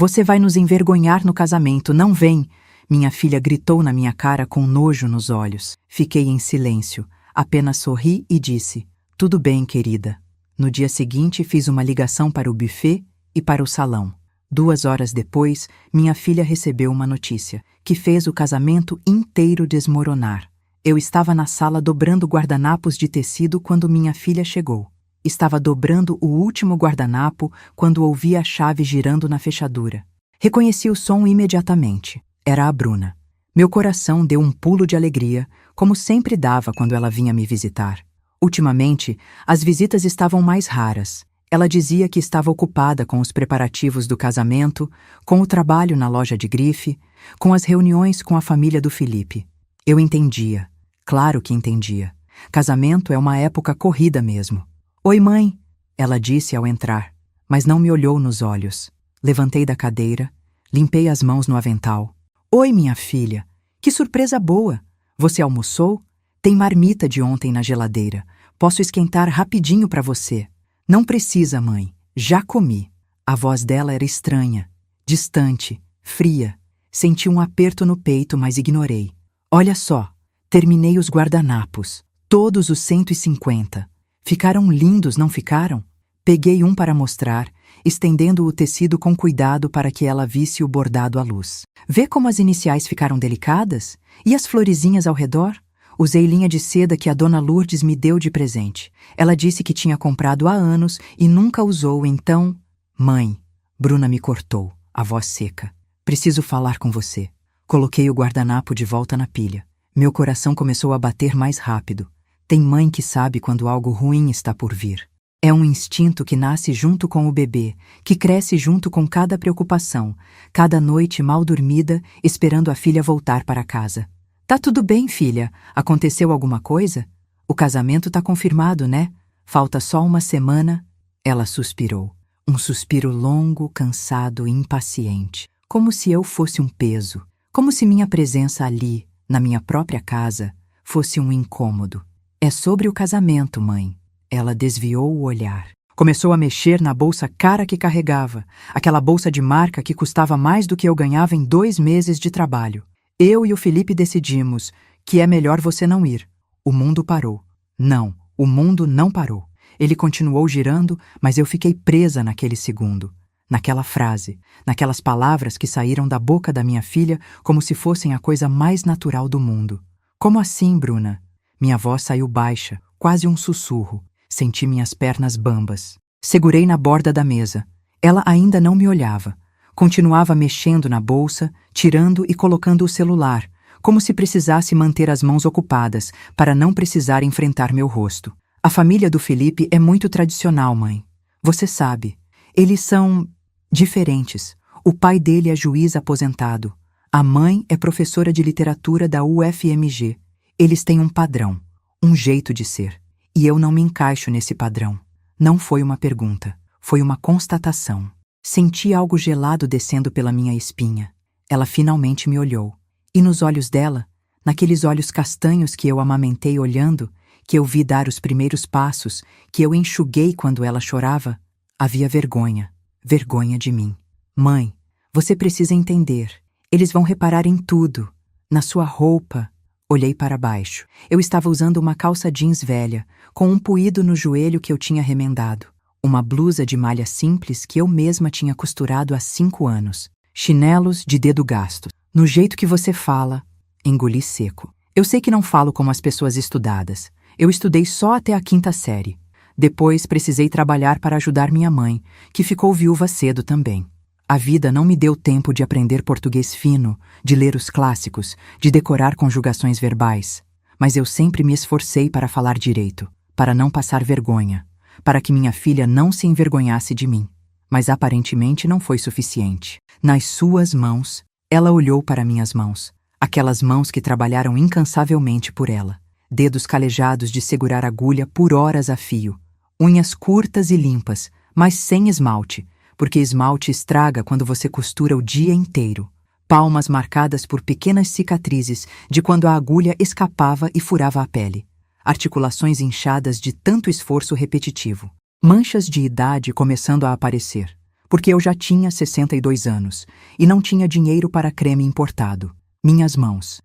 Você vai nos envergonhar no casamento, não vem! Minha filha gritou na minha cara com nojo nos olhos. Fiquei em silêncio, apenas sorri e disse: tudo bem, querida. No dia seguinte, fiz uma ligação para o buffet e para o salão. 2 horas depois, minha filha recebeu uma notícia que fez o casamento inteiro desmoronar. Eu estava na sala dobrando guardanapos de tecido quando minha filha chegou. Estava dobrando o último guardanapo quando ouvi a chave girando na fechadura. Reconheci o som imediatamente. Era a Bruna. Meu coração deu um pulo de alegria, como sempre dava quando ela vinha me visitar. Ultimamente, as visitas estavam mais raras. Ela dizia que estava ocupada com os preparativos do casamento, com o trabalho na loja de grife, com as reuniões com a família do Felipe. Eu entendia. Claro que entendia. Casamento é uma época corrida mesmo. Oi, mãe, ela disse ao entrar, mas não me olhou nos olhos. Levantei da cadeira, limpei as mãos no avental. Oi, minha filha, que surpresa boa! Você almoçou? Tem marmita de ontem na geladeira. Posso esquentar rapidinho para você. Não precisa, mãe. Já comi. A voz dela era estranha, distante, fria. Senti um aperto no peito, mas ignorei. Olha só, terminei os guardanapos. Todos os 150. Ficaram lindos, não ficaram? Peguei um para mostrar, estendendo o tecido com cuidado para que ela visse o bordado à luz. Vê como as iniciais ficaram delicadas? E as florezinhas ao redor? Usei linha de seda que a dona Lourdes me deu de presente. Ela disse que tinha comprado há anos e nunca usou, então... Mãe, Bruna me cortou, a voz seca. Preciso falar com você. Coloquei o guardanapo de volta na pilha. Meu coração começou a bater mais rápido. Tem mãe que sabe quando algo ruim está por vir. É um instinto que nasce junto com o bebê, que cresce junto com cada preocupação, cada noite mal dormida, esperando a filha voltar para casa. Tá tudo bem, filha. Aconteceu alguma coisa? O casamento tá confirmado, né? Falta só uma semana. Ela suspirou. Um suspiro longo, cansado e impaciente. Como se eu fosse um peso. Como se minha presença ali, na minha própria casa, fosse um incômodo. É sobre o casamento, mãe. Ela desviou o olhar. Começou a mexer na bolsa cara que carregava, aquela bolsa de marca que custava mais do que eu ganhava em 2 meses de trabalho. Eu e o Felipe decidimos que é melhor você não ir. O mundo parou. Não, o mundo não parou. Ele continuou girando, mas eu fiquei presa naquele segundo, naquela frase, naquelas palavras que saíram da boca da minha filha como se fossem a coisa mais natural do mundo. Como assim, Bruna? Minha voz saiu baixa, quase um sussurro. Senti minhas pernas bambas. Segurei na borda da mesa. Ela ainda não me olhava. Continuava mexendo na bolsa, tirando e colocando o celular, como se precisasse manter as mãos ocupadas para não precisar enfrentar meu rosto. A família do Felipe é muito tradicional, mãe. Você sabe. Eles são diferentes. O pai dele é juiz aposentado. A mãe é professora de literatura da UFMG. Eles têm um padrão, um jeito de ser. E eu não me encaixo nesse padrão. Não foi uma pergunta, foi uma constatação. Senti algo gelado descendo pela minha espinha. Ela finalmente me olhou. E nos olhos dela, naqueles olhos castanhos que eu amamentei olhando, que eu vi dar os primeiros passos, que eu enxuguei quando ela chorava, havia vergonha. Vergonha de mim. Mãe, você precisa entender. Eles vão reparar em tudo. Na sua roupa. Olhei para baixo. Eu estava usando uma calça jeans velha, com um puído no joelho que eu tinha remendado. Uma blusa de malha simples que eu mesma tinha costurado há 5 anos. Chinelos de dedo gasto. No jeito que você fala, engoli seco. Eu sei que não falo como as pessoas estudadas. Eu estudei só até a 5ª série. Depois precisei trabalhar para ajudar minha mãe, que ficou viúva cedo também. A vida não me deu tempo de aprender português fino, de ler os clássicos, de decorar conjugações verbais. Mas eu sempre me esforcei para falar direito, para não passar vergonha, para que minha filha não se envergonhasse de mim. Mas aparentemente não foi suficiente. Nas suas mãos, ela olhou para minhas mãos, aquelas mãos que trabalharam incansavelmente por ela. Dedos calejados de segurar agulha por horas a fio. Unhas curtas e limpas, mas sem esmalte, porque esmalte estraga quando você costura o dia inteiro. Palmas marcadas por pequenas cicatrizes de quando a agulha escapava e furava a pele. Articulações inchadas de tanto esforço repetitivo. Manchas de idade começando a aparecer. porque eu já tinha 62 anos e não tinha dinheiro para creme importado. Minhas mãos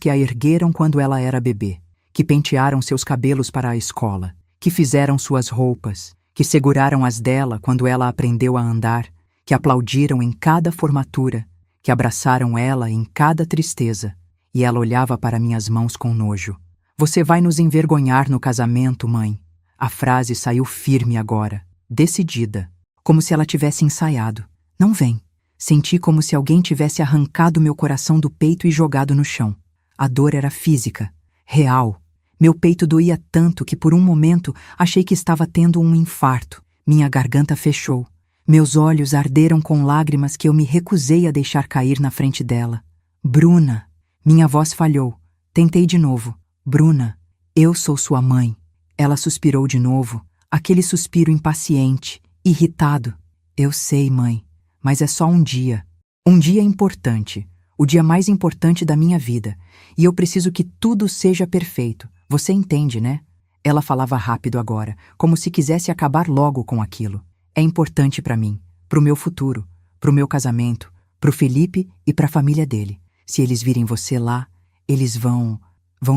que a ergueram quando ela era bebê, que pentearam seus cabelos para a escola, que fizeram suas roupas, que seguraram as dela quando ela aprendeu a andar, que aplaudiram em cada formatura, que abraçaram ela em cada tristeza, e ela olhava para minhas mãos com nojo. Você vai nos envergonhar no casamento, mãe. A frase saiu firme agora, decidida, como se ela tivesse ensaiado. Não vem. Senti como se alguém tivesse arrancado meu coração do peito e jogado no chão. A dor era física, real. Meu peito doía tanto que por um momento achei que estava tendo um infarto. Minha garganta fechou. Meus olhos arderam com lágrimas que eu me recusei a deixar cair na frente dela. Bruna! Minha voz falhou. Tentei de novo. Bruna, eu sou sua mãe. Ela suspirou de novo, aquele suspiro impaciente, irritado. Eu sei, mãe, mas é só um dia. Um dia importante, o dia mais importante da minha vida, e eu preciso que tudo seja perfeito. Você entende, né? Ela falava rápido agora, como se quisesse acabar logo com aquilo. É importante para mim, pro meu futuro, pro meu casamento, pro Felipe e pra família dele. Se eles virem você lá, eles vão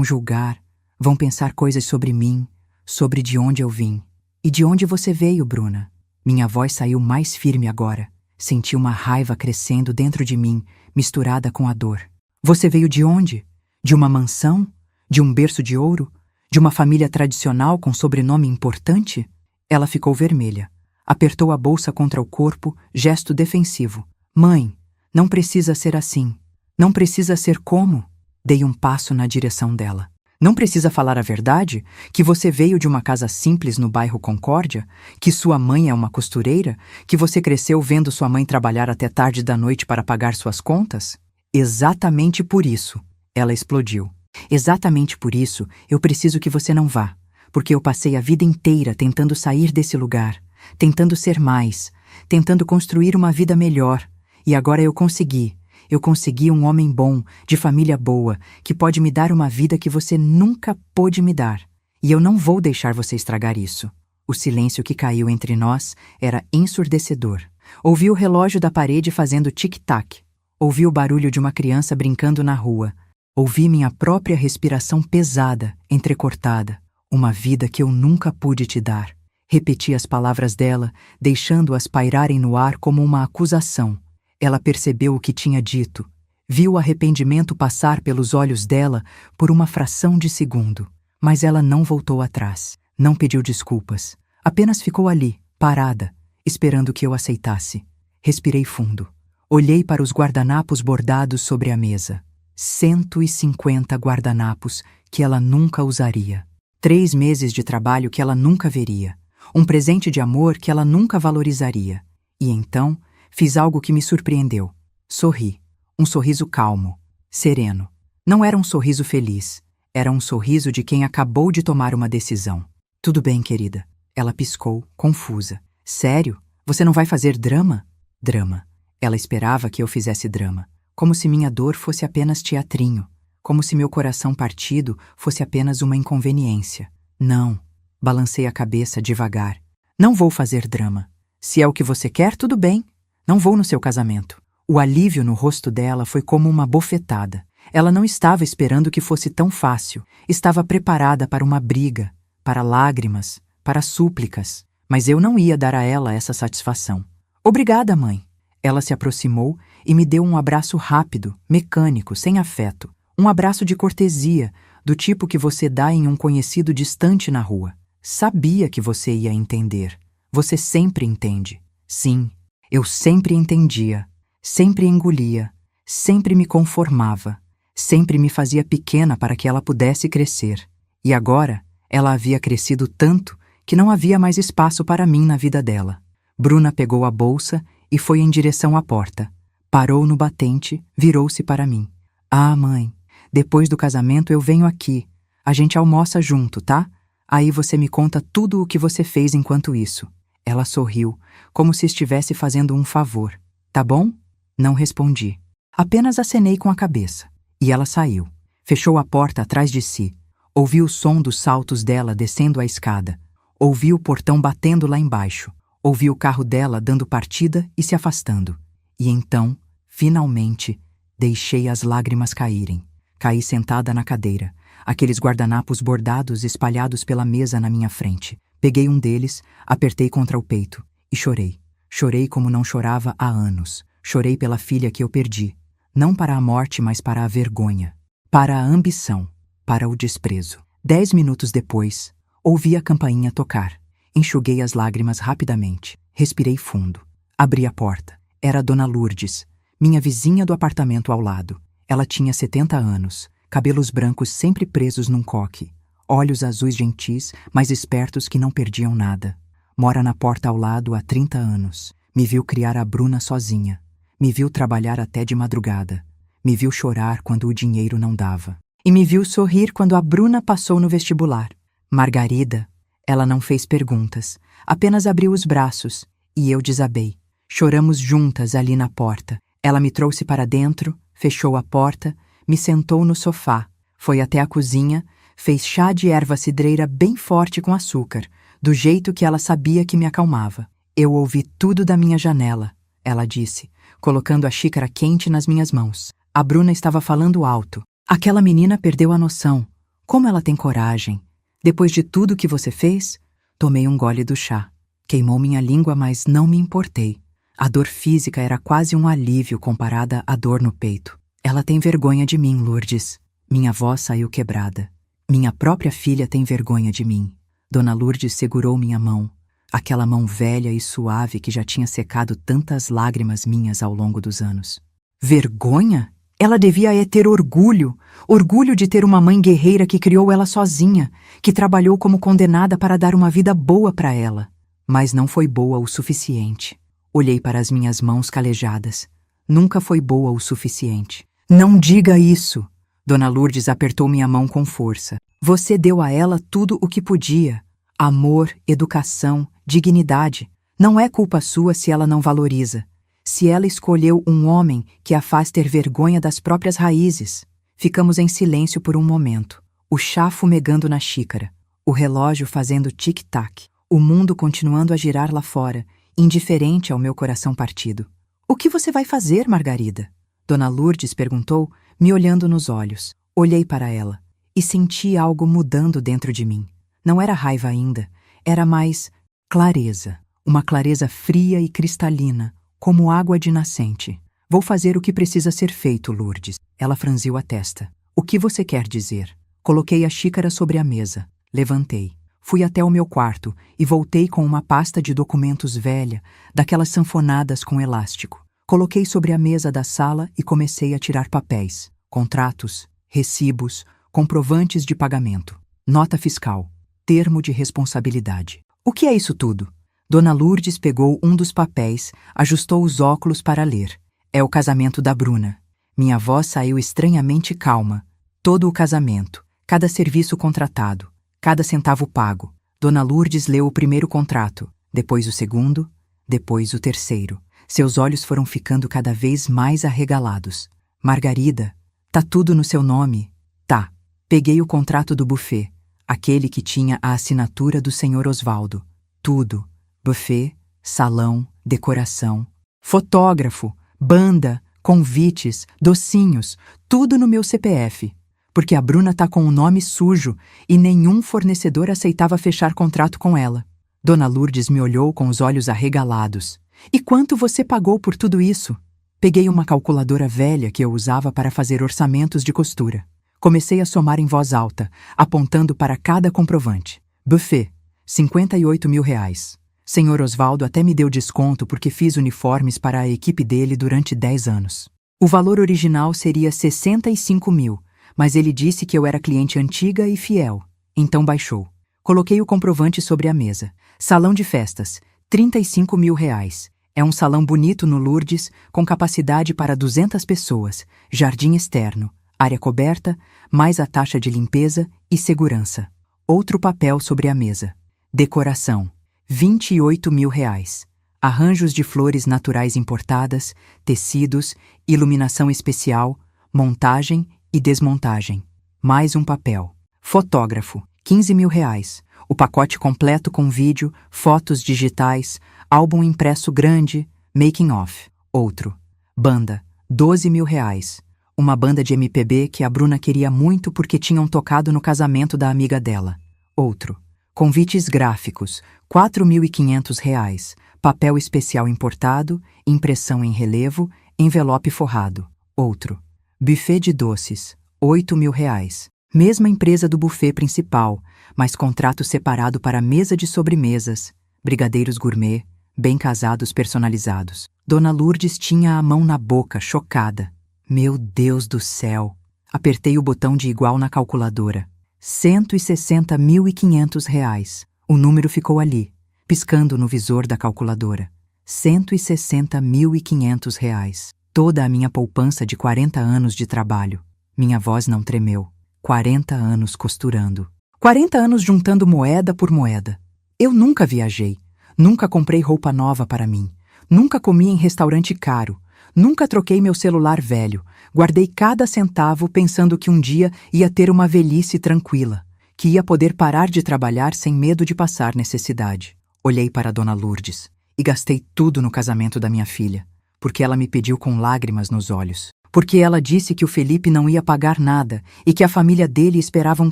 julgar, vão pensar coisas sobre mim, sobre de onde eu vim. E de onde você veio, Bruna? Minha voz saiu mais firme agora. Senti uma raiva crescendo dentro de mim, misturada com a dor. Você veio de onde? De uma mansão? De um berço de ouro? De uma família tradicional com sobrenome importante? Ela ficou vermelha. Apertou a bolsa contra o corpo, gesto defensivo. Mãe, não precisa ser assim. Não precisa ser como? Dei um passo na direção dela. Não precisa falar a verdade? Que você veio de uma casa simples no bairro Concórdia? Que sua mãe é uma costureira? Que você cresceu vendo sua mãe trabalhar até tarde da noite para pagar suas contas? Exatamente por isso, ela explodiu. Exatamente por isso, eu preciso que você não vá. Porque eu passei a vida inteira tentando sair desse lugar, tentando ser mais, tentando construir uma vida melhor. E agora eu consegui. Eu consegui um homem bom, de família boa, que pode me dar uma vida que você nunca pôde me dar. E eu não vou deixar você estragar isso. O silêncio que caiu entre nós era ensurdecedor. Ouvi o relógio da parede fazendo tic-tac. Ouvi o barulho de uma criança brincando na rua. Ouvi minha própria respiração pesada, entrecortada. Uma vida que eu nunca pude te dar. Repeti as palavras dela, deixando-as pairarem no ar como uma acusação. Ela percebeu o que tinha dito. Viu o arrependimento passar pelos olhos dela por uma fração de segundo. Mas ela não voltou atrás. Não pediu desculpas. Apenas ficou ali, parada, esperando que eu aceitasse. Respirei fundo. Olhei para os guardanapos bordados sobre a mesa. 150 guardanapos que ela nunca usaria. 3 meses de trabalho que ela nunca veria. Um presente de amor que ela nunca valorizaria. E então, fiz algo que me surpreendeu. Sorri. Um sorriso calmo, sereno. Não era um sorriso feliz. Era um sorriso de quem acabou de tomar uma decisão. Tudo bem, querida. Ela piscou, confusa. Sério? Você não vai fazer drama? Drama. Ela esperava que eu fizesse drama. Como se minha dor fosse apenas teatrinho. Como se meu coração partido fosse apenas uma inconveniência. Não. Balancei a cabeça devagar. Não vou fazer drama. Se é o que você quer, tudo bem. Não vou no seu casamento. O alívio no rosto dela foi como uma bofetada. Ela não estava esperando que fosse tão fácil. Estava preparada para uma briga, para lágrimas, para súplicas. Mas eu não ia dar a ela essa satisfação. Obrigada, mãe. Ela se aproximou e me deu um abraço rápido, mecânico, sem afeto. Um abraço de cortesia, do tipo que você dá em um conhecido distante na rua. Sabia que você ia entender. Você sempre entende. Sim, eu sempre entendia. Sempre engolia. Sempre me conformava. Sempre me fazia pequena para que ela pudesse crescer. E agora, ela havia crescido tanto que não havia mais espaço para mim na vida dela. Bruna pegou a bolsa e foi em direção à porta. Parou no batente, virou-se para mim. Ah, mãe, depois do casamento eu venho aqui. A gente almoça junto, tá? Aí você me conta tudo o que você fez enquanto isso. Ela sorriu, como se estivesse fazendo um favor. Tá bom? Não respondi. Apenas acenei com a cabeça. E ela saiu. Fechou a porta atrás de si. Ouvi o som dos saltos dela descendo a escada. Ouvi o portão batendo lá embaixo. Ouvi o carro dela dando partida e se afastando. E então, finalmente, deixei as lágrimas caírem. Caí sentada na cadeira, aqueles guardanapos bordados espalhados pela mesa na minha frente. Peguei um deles, apertei contra o peito e chorei. Chorei como não chorava há anos. Chorei pela filha que eu perdi. Não para a morte, mas para a vergonha. Para a ambição. Para o desprezo. 10 minutos depois, ouvi a campainha tocar. Enxuguei as lágrimas rapidamente. Respirei fundo. Abri a porta. Era Dona Lourdes, minha vizinha do apartamento ao lado. Ela tinha 70 anos, cabelos brancos sempre presos num coque, olhos azuis gentis, mas espertos que não perdiam nada. Mora na porta ao lado há 30 anos. Me viu criar a Bruna sozinha. Me viu trabalhar até de madrugada. Me viu chorar quando o dinheiro não dava. E me viu sorrir quando a Bruna passou no vestibular. Margarida, ela não fez perguntas, apenas abriu os braços, e eu desabei. Choramos juntas ali na porta. Ela me trouxe para dentro, fechou a porta, me sentou no sofá, foi até a cozinha, fez chá de erva cidreira bem forte com açúcar, do jeito que ela sabia que me acalmava. Eu ouvi tudo da minha janela, ela disse, colocando a xícara quente nas minhas mãos. A Bruna estava falando alto. Aquela menina perdeu a noção. Como ela tem coragem? Depois de tudo que você fez? Tomei um gole do chá. Queimou minha língua, mas não me importei. A dor física era quase um alívio comparada à dor no peito. Ela tem vergonha de mim, Lourdes. Minha voz saiu quebrada. Minha própria filha tem vergonha de mim. Dona Lourdes segurou minha mão. Aquela mão velha e suave que já tinha secado tantas lágrimas minhas ao longo dos anos. Vergonha? Ela devia ter orgulho. Orgulho de ter uma mãe guerreira que criou ela sozinha, que trabalhou como condenada para dar uma vida boa para ela. Mas não foi boa o suficiente. Olhei para as minhas mãos calejadas. Nunca foi boa o suficiente. Não diga isso! Dona Lourdes apertou minha mão com força. Você deu a ela tudo o que podia. Amor, educação, dignidade. Não é culpa sua se ela não valoriza. Se ela escolheu um homem que a faz ter vergonha das próprias raízes. Ficamos em silêncio por um momento. O chá fumegando na xícara. O relógio fazendo tic-tac. O mundo continuando a girar lá fora, indiferente ao meu coração partido. O que você vai fazer, Margarida? Dona Lourdes perguntou, me olhando nos olhos. Olhei para ela e senti algo mudando dentro de mim. Não era raiva ainda, era mais clareza. Uma clareza fria e cristalina, como água de nascente. Vou fazer o que precisa ser feito, Lourdes. Ela franziu a testa. O que você quer dizer? Coloquei a xícara sobre a mesa. Levantei. Fui até o meu quarto e voltei com uma pasta de documentos velha, daquelas sanfonadas com elástico. Coloquei sobre a mesa da sala e comecei a tirar papéis, contratos, recibos, comprovantes de pagamento, nota fiscal, termo de responsabilidade. O que é isso tudo? Dona Lourdes pegou um dos papéis, ajustou os óculos para ler. É o casamento da Bruna. Minha voz saiu estranhamente calma. Todo o casamento, cada serviço contratado, cada centavo pago. Dona Lourdes leu o primeiro contrato, depois o segundo, depois o terceiro. Seus olhos foram ficando cada vez mais arregalados. Margarida, tá tudo no seu nome? Tá. Peguei o contrato do buffet, aquele que tinha a assinatura do Sr. Osvaldo. Tudo. Buffet, salão, decoração, fotógrafo, banda, convites, docinhos, tudo no meu CPF. Porque a Bruna tá com o nome sujo e nenhum fornecedor aceitava fechar contrato com ela. Dona Lourdes me olhou com os olhos arregalados. E quanto você pagou por tudo isso? Peguei uma calculadora velha que eu usava para fazer orçamentos de costura. Comecei a somar em voz alta, apontando para cada comprovante. Buffet, R$58.000. Sr. Osvaldo até me deu desconto porque fiz uniformes para a equipe dele durante 10 anos. O valor original seria 65 mil, mas ele disse que eu era cliente antiga e fiel. Então baixou. Coloquei o comprovante sobre a mesa. Salão de festas, R$35.000. É um salão bonito no Lourdes, com capacidade para 200 pessoas, jardim externo, área coberta, mais a taxa de limpeza e segurança. Outro papel sobre a mesa. Decoração. R$28.000. Arranjos de flores naturais importadas, tecidos, iluminação especial, montagem e desmontagem. Mais um papel. Fotógrafo. R$15.000. O pacote completo com vídeo, fotos digitais, álbum impresso grande, making off. Outro, banda, R$ 12.000. Uma banda de MPB que a Bruna queria muito porque tinham tocado no casamento da amiga dela. Outro, convites gráficos, R$ 4.500. Papel especial importado, impressão em relevo, envelope forrado. Outro, buffet de doces, R$ 8.000. Mesma empresa do buffet principal, mas contrato separado para mesa de sobremesas, brigadeiros gourmet, bem casados personalizados. Dona Lourdes tinha a mão na boca, chocada. Meu Deus do céu! Apertei o botão de igual na calculadora. R$ 160.500. O número ficou ali, piscando no visor da calculadora. R$ 160.500. Toda a minha poupança de 40 anos de trabalho. Minha voz não tremeu. 40 anos costurando. 40 anos juntando moeda por moeda. Eu nunca viajei. Nunca comprei roupa nova para mim. Nunca comi em restaurante caro. Nunca troquei meu celular velho. Guardei cada centavo pensando que um dia ia ter uma velhice tranquila, que ia poder parar de trabalhar sem medo de passar necessidade. Olhei para Dona Lourdes e gastei tudo no casamento da minha filha, porque ela me pediu com lágrimas nos olhos. Porque ela disse que o Felipe não ia pagar nada e que a família dele esperava um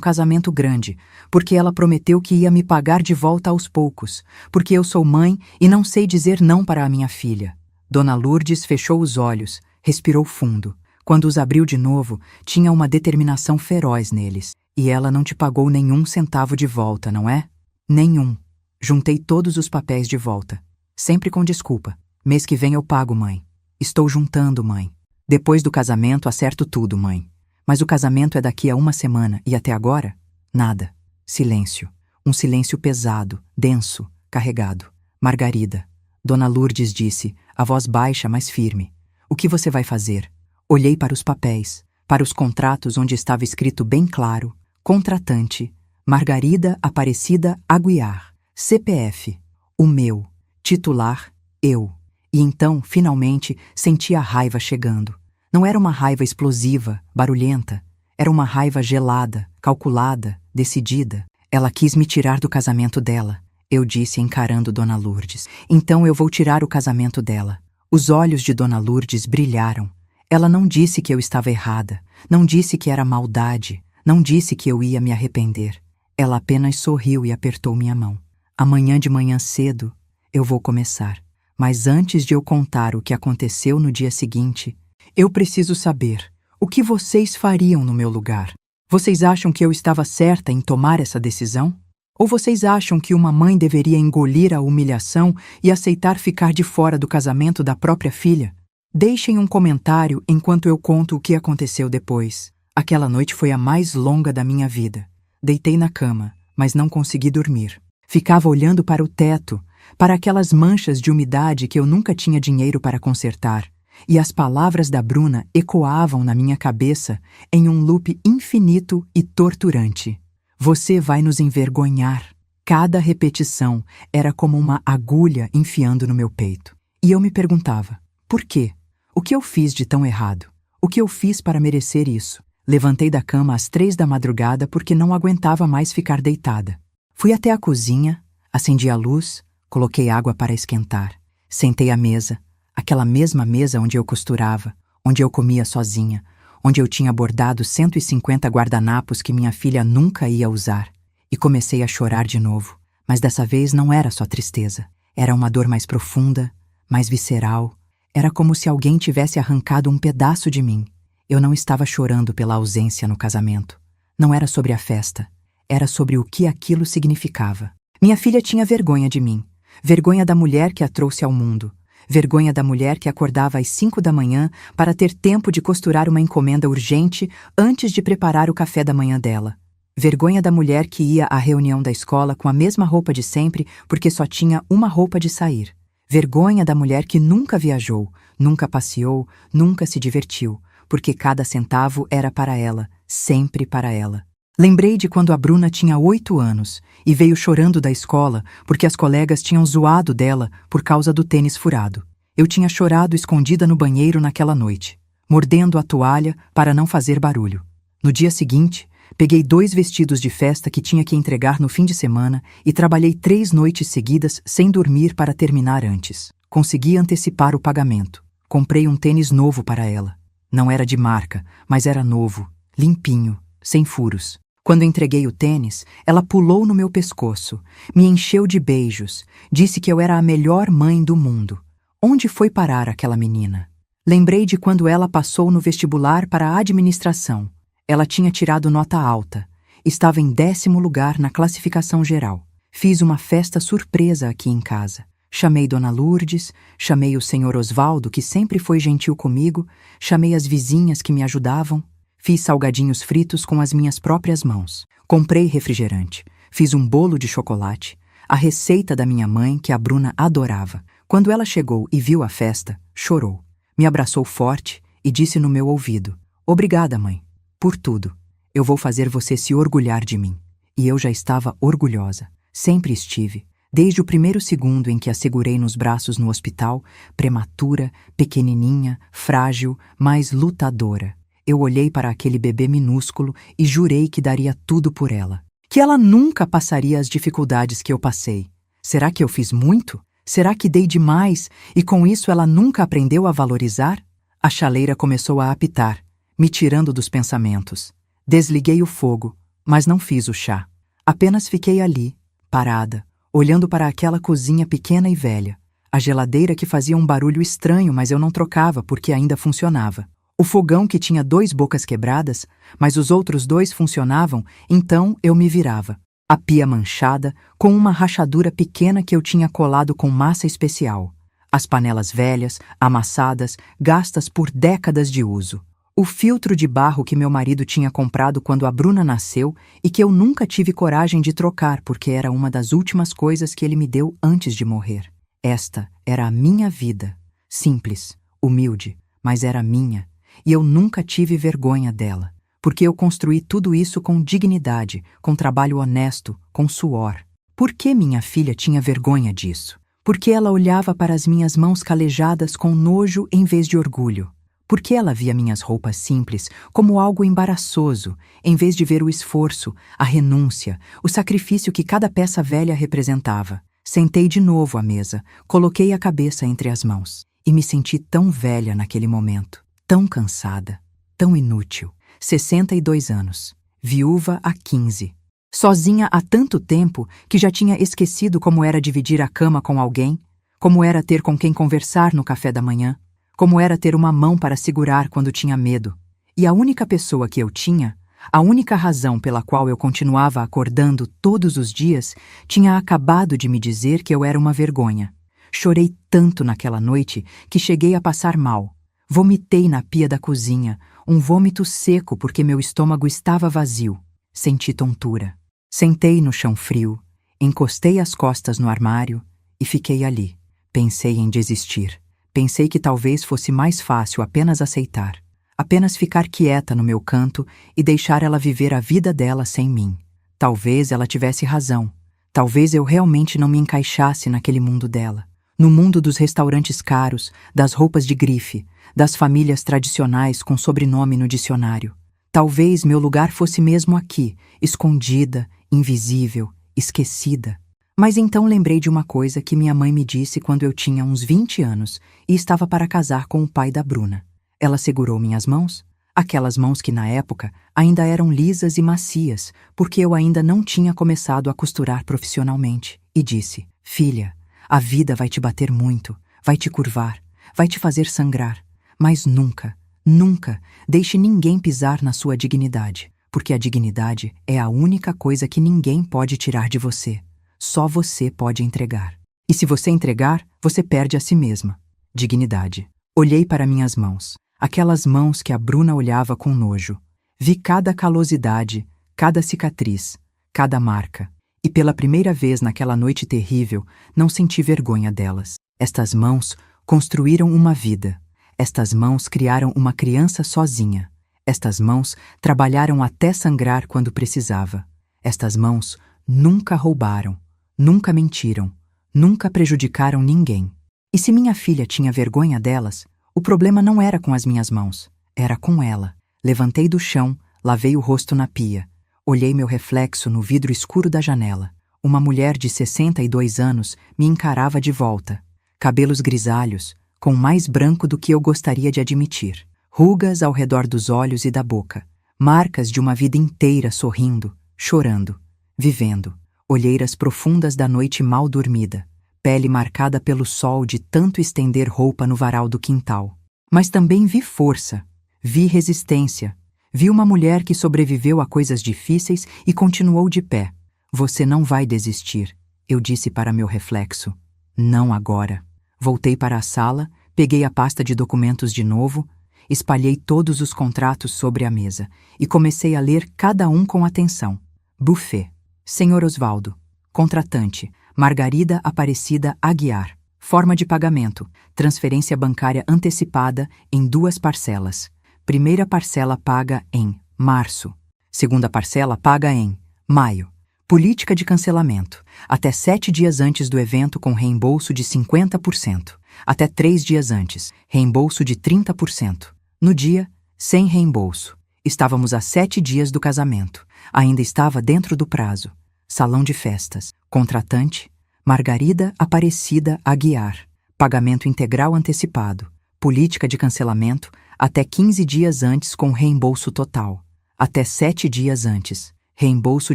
casamento grande. Porque ela prometeu que ia me pagar de volta aos poucos. Porque eu sou mãe e não sei dizer não para a minha filha. Dona Lourdes fechou os olhos, respirou fundo. Quando os abriu de novo, tinha uma determinação feroz neles. E ela não te pagou nenhum centavo de volta, não é? Nenhum. Juntei todos os papéis de volta. Sempre com desculpa. Mês que vem eu pago, mãe. Estou juntando, mãe. Depois do casamento acerto tudo, mãe. Mas o casamento é daqui a uma semana e até agora? Nada. Silêncio. Um silêncio pesado, denso, carregado. Margarida. Dona Lourdes disse, a voz baixa, mas firme. O que você vai fazer? Olhei para os papéis, para os contratos onde estava escrito bem claro, contratante, Margarida Aparecida Aguiar, CPF, o meu, titular, eu. E então, finalmente, senti a raiva chegando. Não era uma raiva explosiva, barulhenta. Era uma raiva gelada, calculada, decidida. Ela quis me tirar do casamento dela. Eu disse, encarando Dona Lourdes. Então eu vou tirar o casamento dela. Os olhos de Dona Lourdes brilharam. Ela não disse que eu estava errada. Não disse que era maldade. Não disse que eu ia me arrepender. Ela apenas sorriu e apertou minha mão. Amanhã de manhã cedo, eu vou começar. Mas antes de eu contar o que aconteceu no dia seguinte, eu preciso saber o que vocês fariam no meu lugar. Vocês acham que eu estava certa em tomar essa decisão? Ou vocês acham que uma mãe deveria engolir a humilhação e aceitar ficar de fora do casamento da própria filha? Deixem um comentário enquanto eu conto o que aconteceu depois. Aquela noite foi a mais longa da minha vida. Deitei na cama, mas não consegui dormir. Ficava olhando para o teto, para aquelas manchas de umidade que eu nunca tinha dinheiro para consertar, e as palavras da Bruna ecoavam na minha cabeça em um loop infinito e torturante. Você vai nos envergonhar. Cada repetição era como uma agulha enfiando no meu peito. E eu me perguntava, por quê? O que eu fiz de tão errado? O que eu fiz para merecer isso? Levantei da cama às 3 da madrugada porque não aguentava mais ficar deitada. Fui até a cozinha, acendi a luz, coloquei água para esquentar. Sentei à mesa, aquela mesma mesa onde eu costurava, onde eu comia sozinha, onde eu tinha bordado 150 guardanapos que minha filha nunca ia usar. E comecei a chorar de novo. Mas dessa vez não era só tristeza. Era uma dor mais profunda, mais visceral. Era como se alguém tivesse arrancado um pedaço de mim. Eu não estava chorando pela ausência no casamento. Não era sobre a festa. Era sobre o que aquilo significava. Minha filha tinha vergonha de mim. Vergonha da mulher que a trouxe ao mundo. Vergonha da mulher que acordava às 5 da manhã para ter tempo de costurar uma encomenda urgente antes de preparar o café da manhã dela. Vergonha da mulher que ia à reunião da escola com a mesma roupa de sempre porque só tinha uma roupa de sair. Vergonha da mulher que nunca viajou, nunca passeou, nunca se divertiu, porque cada centavo era para ela, sempre para ela. Lembrei de quando a Bruna tinha 8 anos e veio chorando da escola porque as colegas tinham zoado dela por causa do tênis furado. Eu tinha chorado escondida no banheiro naquela noite, mordendo a toalha para não fazer barulho. No dia seguinte, Peguei 2 vestidos de festa que tinha que entregar no fim de semana e trabalhei 3 noites seguidas sem dormir para terminar antes. Consegui antecipar o pagamento. Comprei um tênis novo para ela. Não era de marca, mas era novo, limpinho, sem furos. Quando entreguei o tênis, ela pulou no meu pescoço, me encheu de beijos, disse que eu era a melhor mãe do mundo. Onde foi parar aquela menina? Lembrei de quando ela passou no vestibular para a administração. Ela tinha tirado nota alta. Estava em 10º lugar na classificação geral. Fiz uma festa surpresa aqui em casa. Chamei Dona Lourdes, chamei o Senhor Osvaldo, que sempre foi gentil comigo, chamei as vizinhas que me ajudavam. Fiz salgadinhos fritos com as minhas próprias mãos. Comprei refrigerante. Fiz um bolo de chocolate. A receita da minha mãe, que a Bruna adorava. Quando ela chegou e viu a festa, chorou. Me abraçou forte e disse no meu ouvido: "Obrigada, mãe, por tudo. Eu vou fazer você se orgulhar de mim." E eu já estava orgulhosa. Sempre estive. Desde o primeiro segundo em que a segurei nos braços no hospital, prematura, pequenininha, frágil, mas lutadora. Eu olhei para aquele bebê minúsculo e jurei que daria tudo por ela. Que ela nunca passaria as dificuldades que eu passei. Será que eu fiz muito? Será que dei demais e com isso ela nunca aprendeu a valorizar? A chaleira começou a apitar, me tirando dos pensamentos. Desliguei o fogo, mas não fiz o chá. Apenas fiquei ali, parada, olhando para aquela cozinha pequena e velha. A geladeira que fazia um barulho estranho, mas eu não trocava porque ainda funcionava. O fogão que tinha 2 bocas quebradas, mas os outros 2 funcionavam, então eu me virava. A pia manchada, com uma rachadura pequena que eu tinha colado com massa especial. As panelas velhas, amassadas, gastas por décadas de uso. O filtro de barro que meu marido tinha comprado quando a Bruna nasceu e que eu nunca tive coragem de trocar porque era uma das últimas coisas que ele me deu antes de morrer. Esta era a minha vida. Simples, humilde, mas era minha. E eu nunca tive vergonha dela, porque eu construí tudo isso com dignidade, com trabalho honesto, com suor. Por que minha filha tinha vergonha disso? Por que ela olhava para as minhas mãos calejadas com nojo em vez de orgulho? Por que ela via minhas roupas simples como algo embaraçoso, em vez de ver o esforço, a renúncia, o sacrifício que cada peça velha representava? Sentei de novo à mesa, coloquei a cabeça entre as mãos e me senti tão velha naquele momento. Tão cansada, tão inútil. 62 anos, viúva há 15. Sozinha há tanto tempo que já tinha esquecido como era dividir a cama com alguém, como era ter com quem conversar no café da manhã, como era ter uma mão para segurar quando tinha medo. E a única pessoa que eu tinha, a única razão pela qual eu continuava acordando todos os dias, tinha acabado de me dizer que eu era uma vergonha. Chorei tanto naquela noite que cheguei a passar mal. Vomitei na pia da cozinha, um vômito seco porque meu estômago estava vazio. Senti tontura. Sentei no chão frio, encostei as costas no armário e fiquei ali. Pensei em desistir. Pensei que talvez fosse mais fácil apenas aceitar. Apenas ficar quieta no meu canto e deixar ela viver a vida dela sem mim. Talvez ela tivesse razão. Talvez eu realmente não me encaixasse naquele mundo dela. No mundo dos restaurantes caros, das roupas de grife, das famílias tradicionais com sobrenome no dicionário. Talvez meu lugar fosse mesmo aqui, escondida, invisível, esquecida. Mas então lembrei de uma coisa que minha mãe me disse quando eu tinha uns 20 anos e estava para casar com o pai da Bruna. Ela segurou minhas mãos, aquelas mãos que na época ainda eram lisas e macias, porque eu ainda não tinha começado a costurar profissionalmente, e disse: "Filha, a vida vai te bater muito, vai te curvar, vai te fazer sangrar, mas nunca, nunca deixe ninguém pisar na sua dignidade, porque a dignidade é a única coisa que ninguém pode tirar de você. Só você pode entregar. E se você entregar, você perde a si mesma. Dignidade." Olhei para minhas mãos, aquelas mãos que a Bruna olhava com nojo. Vi cada calosidade, cada cicatriz, cada marca. E pela primeira vez naquela noite terrível, não senti vergonha delas. Estas mãos construíram uma vida. Estas mãos criaram uma criança sozinha. Estas mãos trabalharam até sangrar quando precisava. Estas mãos nunca roubaram, nunca mentiram, nunca prejudicaram ninguém. E se minha filha tinha vergonha delas, o problema não era com as minhas mãos, era com ela. Levantei do chão, lavei o rosto na pia. Olhei meu reflexo no vidro escuro da janela. Uma mulher de 62 anos me encarava de volta. Cabelos grisalhos, com mais branco do que eu gostaria de admitir. Rugas ao redor dos olhos e da boca. Marcas de uma vida inteira sorrindo, chorando, vivendo. Olheiras profundas da noite mal dormida. Pele marcada pelo sol de tanto estender roupa no varal do quintal. Mas também vi força, vi resistência. Vi uma mulher que sobreviveu a coisas difíceis e continuou de pé. Você não vai desistir, eu disse para meu reflexo. Não agora. Voltei para a sala, peguei a pasta de documentos de novo, espalhei todos os contratos sobre a mesa e comecei a ler cada um com atenção. Buffet. Senhor Osvaldo. Contratante. Margarida Aparecida Aguiar. Forma de pagamento. Transferência bancária antecipada em 2 parcelas. Primeira parcela paga em março. Segunda parcela paga em maio. Política de cancelamento. Até 7 dias antes do evento com reembolso de 50%. Até 3 dias antes, reembolso de 30%. No dia, sem reembolso. Estávamos a 7 dias do casamento. Ainda estava dentro do prazo. Salão de festas. Contratante, Margarida Aparecida Aguiar. Pagamento integral antecipado. Política de cancelamento até 15 dias antes com reembolso total. Até 7 dias antes, reembolso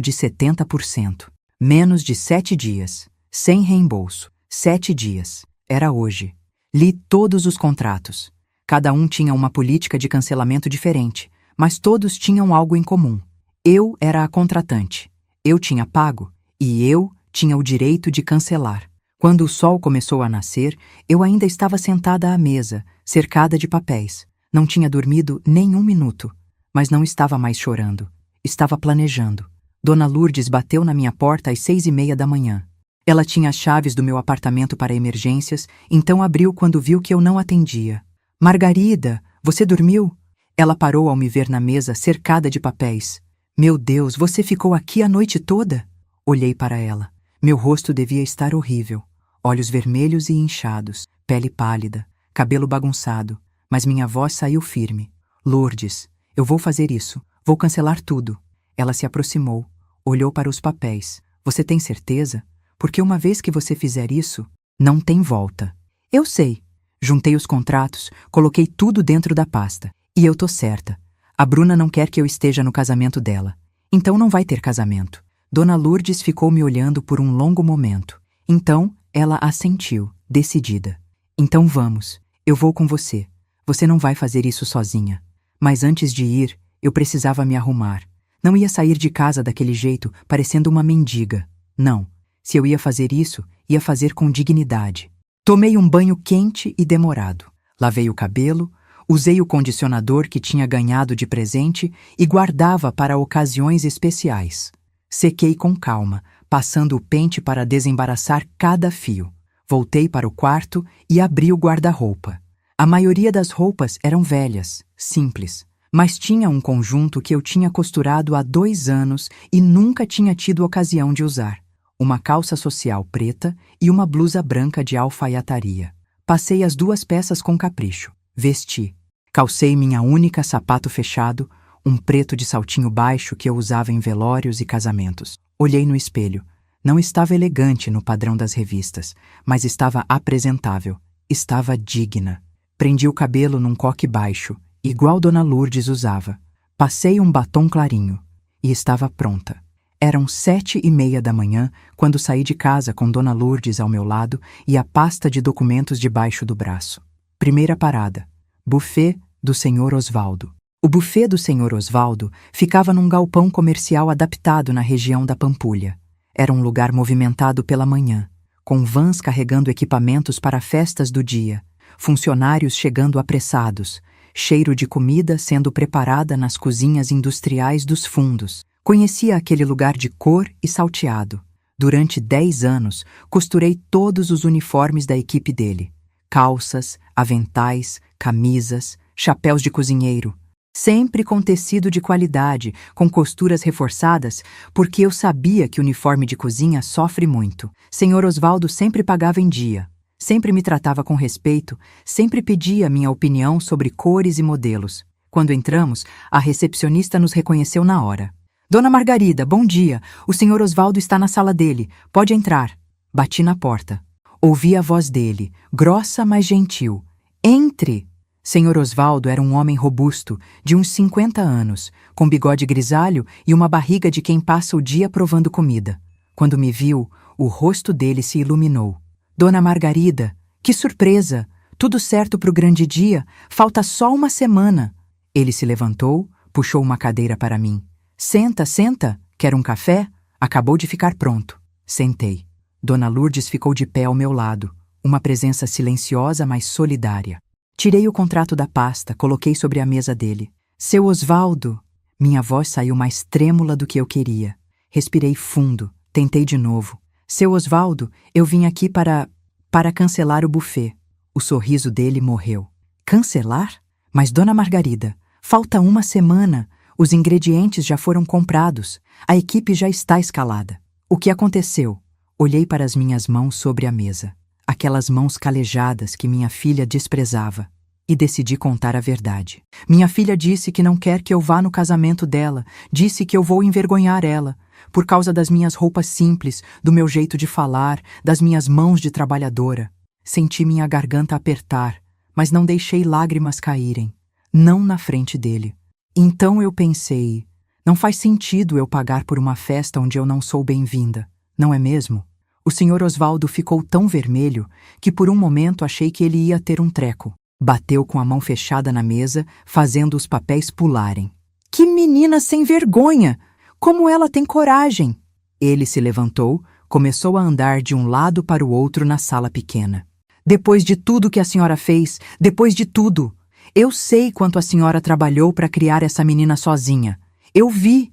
de 70%. Menos de 7 dias, sem reembolso. 7 dias. Era hoje. Li todos os contratos. Cada um tinha uma política de cancelamento diferente, mas todos tinham algo em comum. Eu era a contratante. Eu tinha pago e eu tinha o direito de cancelar. Quando o sol começou a nascer, eu ainda estava sentada à mesa, cercada de papéis. Não tinha dormido nem 1 minuto, mas não estava mais chorando. Estava planejando. Dona Lourdes bateu na minha porta às 6:30 da manhã. Ela tinha as chaves do meu apartamento para emergências, então abriu quando viu que eu não atendia. Margarida, você dormiu? Ela parou ao me ver na mesa, cercada de papéis. Meu Deus, você ficou aqui a noite toda? Olhei para ela. Meu rosto devia estar horrível. Olhos vermelhos e inchados, pele pálida, cabelo bagunçado, mas minha voz saiu firme. Lourdes, eu vou fazer isso, vou cancelar tudo. Ela se aproximou, olhou para os papéis. Você tem certeza? Porque uma vez que você fizer isso, não tem volta. Eu sei. Juntei os contratos, coloquei tudo dentro da pasta. E eu tô certa. A Bruna não quer que eu esteja no casamento dela. Então não vai ter casamento. Dona Lourdes ficou me olhando por um longo momento. Então, ela assentiu, decidida. Então vamos, eu vou com você. Você não vai fazer isso sozinha. Mas antes de ir, eu precisava me arrumar. Não ia sair de casa daquele jeito, parecendo uma mendiga. Não. Se eu ia fazer isso, ia fazer com dignidade. Tomei um banho quente e demorado. Lavei o cabelo, usei o condicionador que tinha ganhado de presente e guardava para ocasiões especiais. Sequei com calma, passando o pente para desembaraçar cada fio. Voltei para o quarto e abri o guarda-roupa. A maioria das roupas eram velhas, simples, mas tinha um conjunto que eu tinha costurado há 2 anos e nunca tinha tido ocasião de usar. Uma calça social preta e uma blusa branca de alfaiataria. Passei as 2 peças com capricho. Vesti. Calcei minha única sapato fechado, um preto de saltinho baixo que eu usava em velórios e casamentos. Olhei no espelho. Não estava elegante no padrão das revistas, mas estava apresentável. Estava digna. Prendi o cabelo num coque baixo, igual Dona Lourdes usava. Passei um batom clarinho. E estava pronta. Eram 7:30 da manhã quando saí de casa com Dona Lourdes ao meu lado e a pasta de documentos debaixo do braço. Primeira parada. Buffet do Senhor Osvaldo. O buffet do Senhor Osvaldo ficava num galpão comercial adaptado na região da Pampulha. Era um lugar movimentado pela manhã, com vans carregando equipamentos para festas do dia, funcionários chegando apressados, cheiro de comida sendo preparada nas cozinhas industriais dos fundos. Conhecia aquele lugar de cor e salteado. Durante 10 anos, costurei todos os uniformes da equipe dele. Calças, aventais, camisas, chapéus de cozinheiro. Sempre com tecido de qualidade, com costuras reforçadas, porque eu sabia que o uniforme de cozinha sofre muito. Senhor Osvaldo sempre pagava em dia. Sempre me tratava com respeito, sempre pedia minha opinião sobre cores e modelos. Quando entramos, a recepcionista nos reconheceu na hora. Dona Margarida, bom dia. O senhor Osvaldo está na sala dele. Pode entrar. Bati na porta. Ouvi a voz dele, grossa, mas gentil. Entre! Senhor Osvaldo era um homem robusto, de uns 50 anos, com bigode grisalho e uma barriga de quem passa o dia provando comida. Quando me viu, o rosto dele se iluminou. Dona Margarida, que surpresa! Tudo certo para o grande dia, falta só uma semana. Ele se levantou, puxou uma cadeira para mim. Senta, senta. Quer um café? Acabou de ficar pronto. Sentei. Dona Lourdes ficou de pé ao meu lado, uma presença silenciosa, mas solidária. Tirei o contrato da pasta, coloquei sobre a mesa dele. Seu Osvaldo! Minha voz saiu mais trêmula do que eu queria. Respirei fundo, tentei de novo. Seu Osvaldo, eu vim aqui para cancelar o buffet. O sorriso dele morreu. Cancelar? Mas, Dona Margarida, falta uma semana. Os ingredientes já foram comprados. A equipe já está escalada. O que aconteceu? Olhei para as minhas mãos sobre a mesa. Aquelas mãos calejadas que minha filha desprezava. E decidi contar a verdade. Minha filha disse que não quer que eu vá no casamento dela. Disse que eu vou envergonhar ela. Por causa das minhas roupas simples, do meu jeito de falar, das minhas mãos de trabalhadora. Senti minha garganta apertar, mas não deixei lágrimas caírem. Não na frente dele. Então eu pensei, não faz sentido eu pagar por uma festa onde eu não sou bem-vinda, não é mesmo? O senhor Osvaldo ficou tão vermelho que por um momento achei que ele ia ter um treco. Bateu com a mão fechada na mesa, fazendo os papéis pularem. Que menina sem vergonha! Como ela tem coragem! Ele se levantou, começou a andar de um lado para o outro na sala pequena. Depois de tudo que a senhora fez, depois de tudo, eu sei quanto a senhora trabalhou para criar essa menina sozinha. Eu vi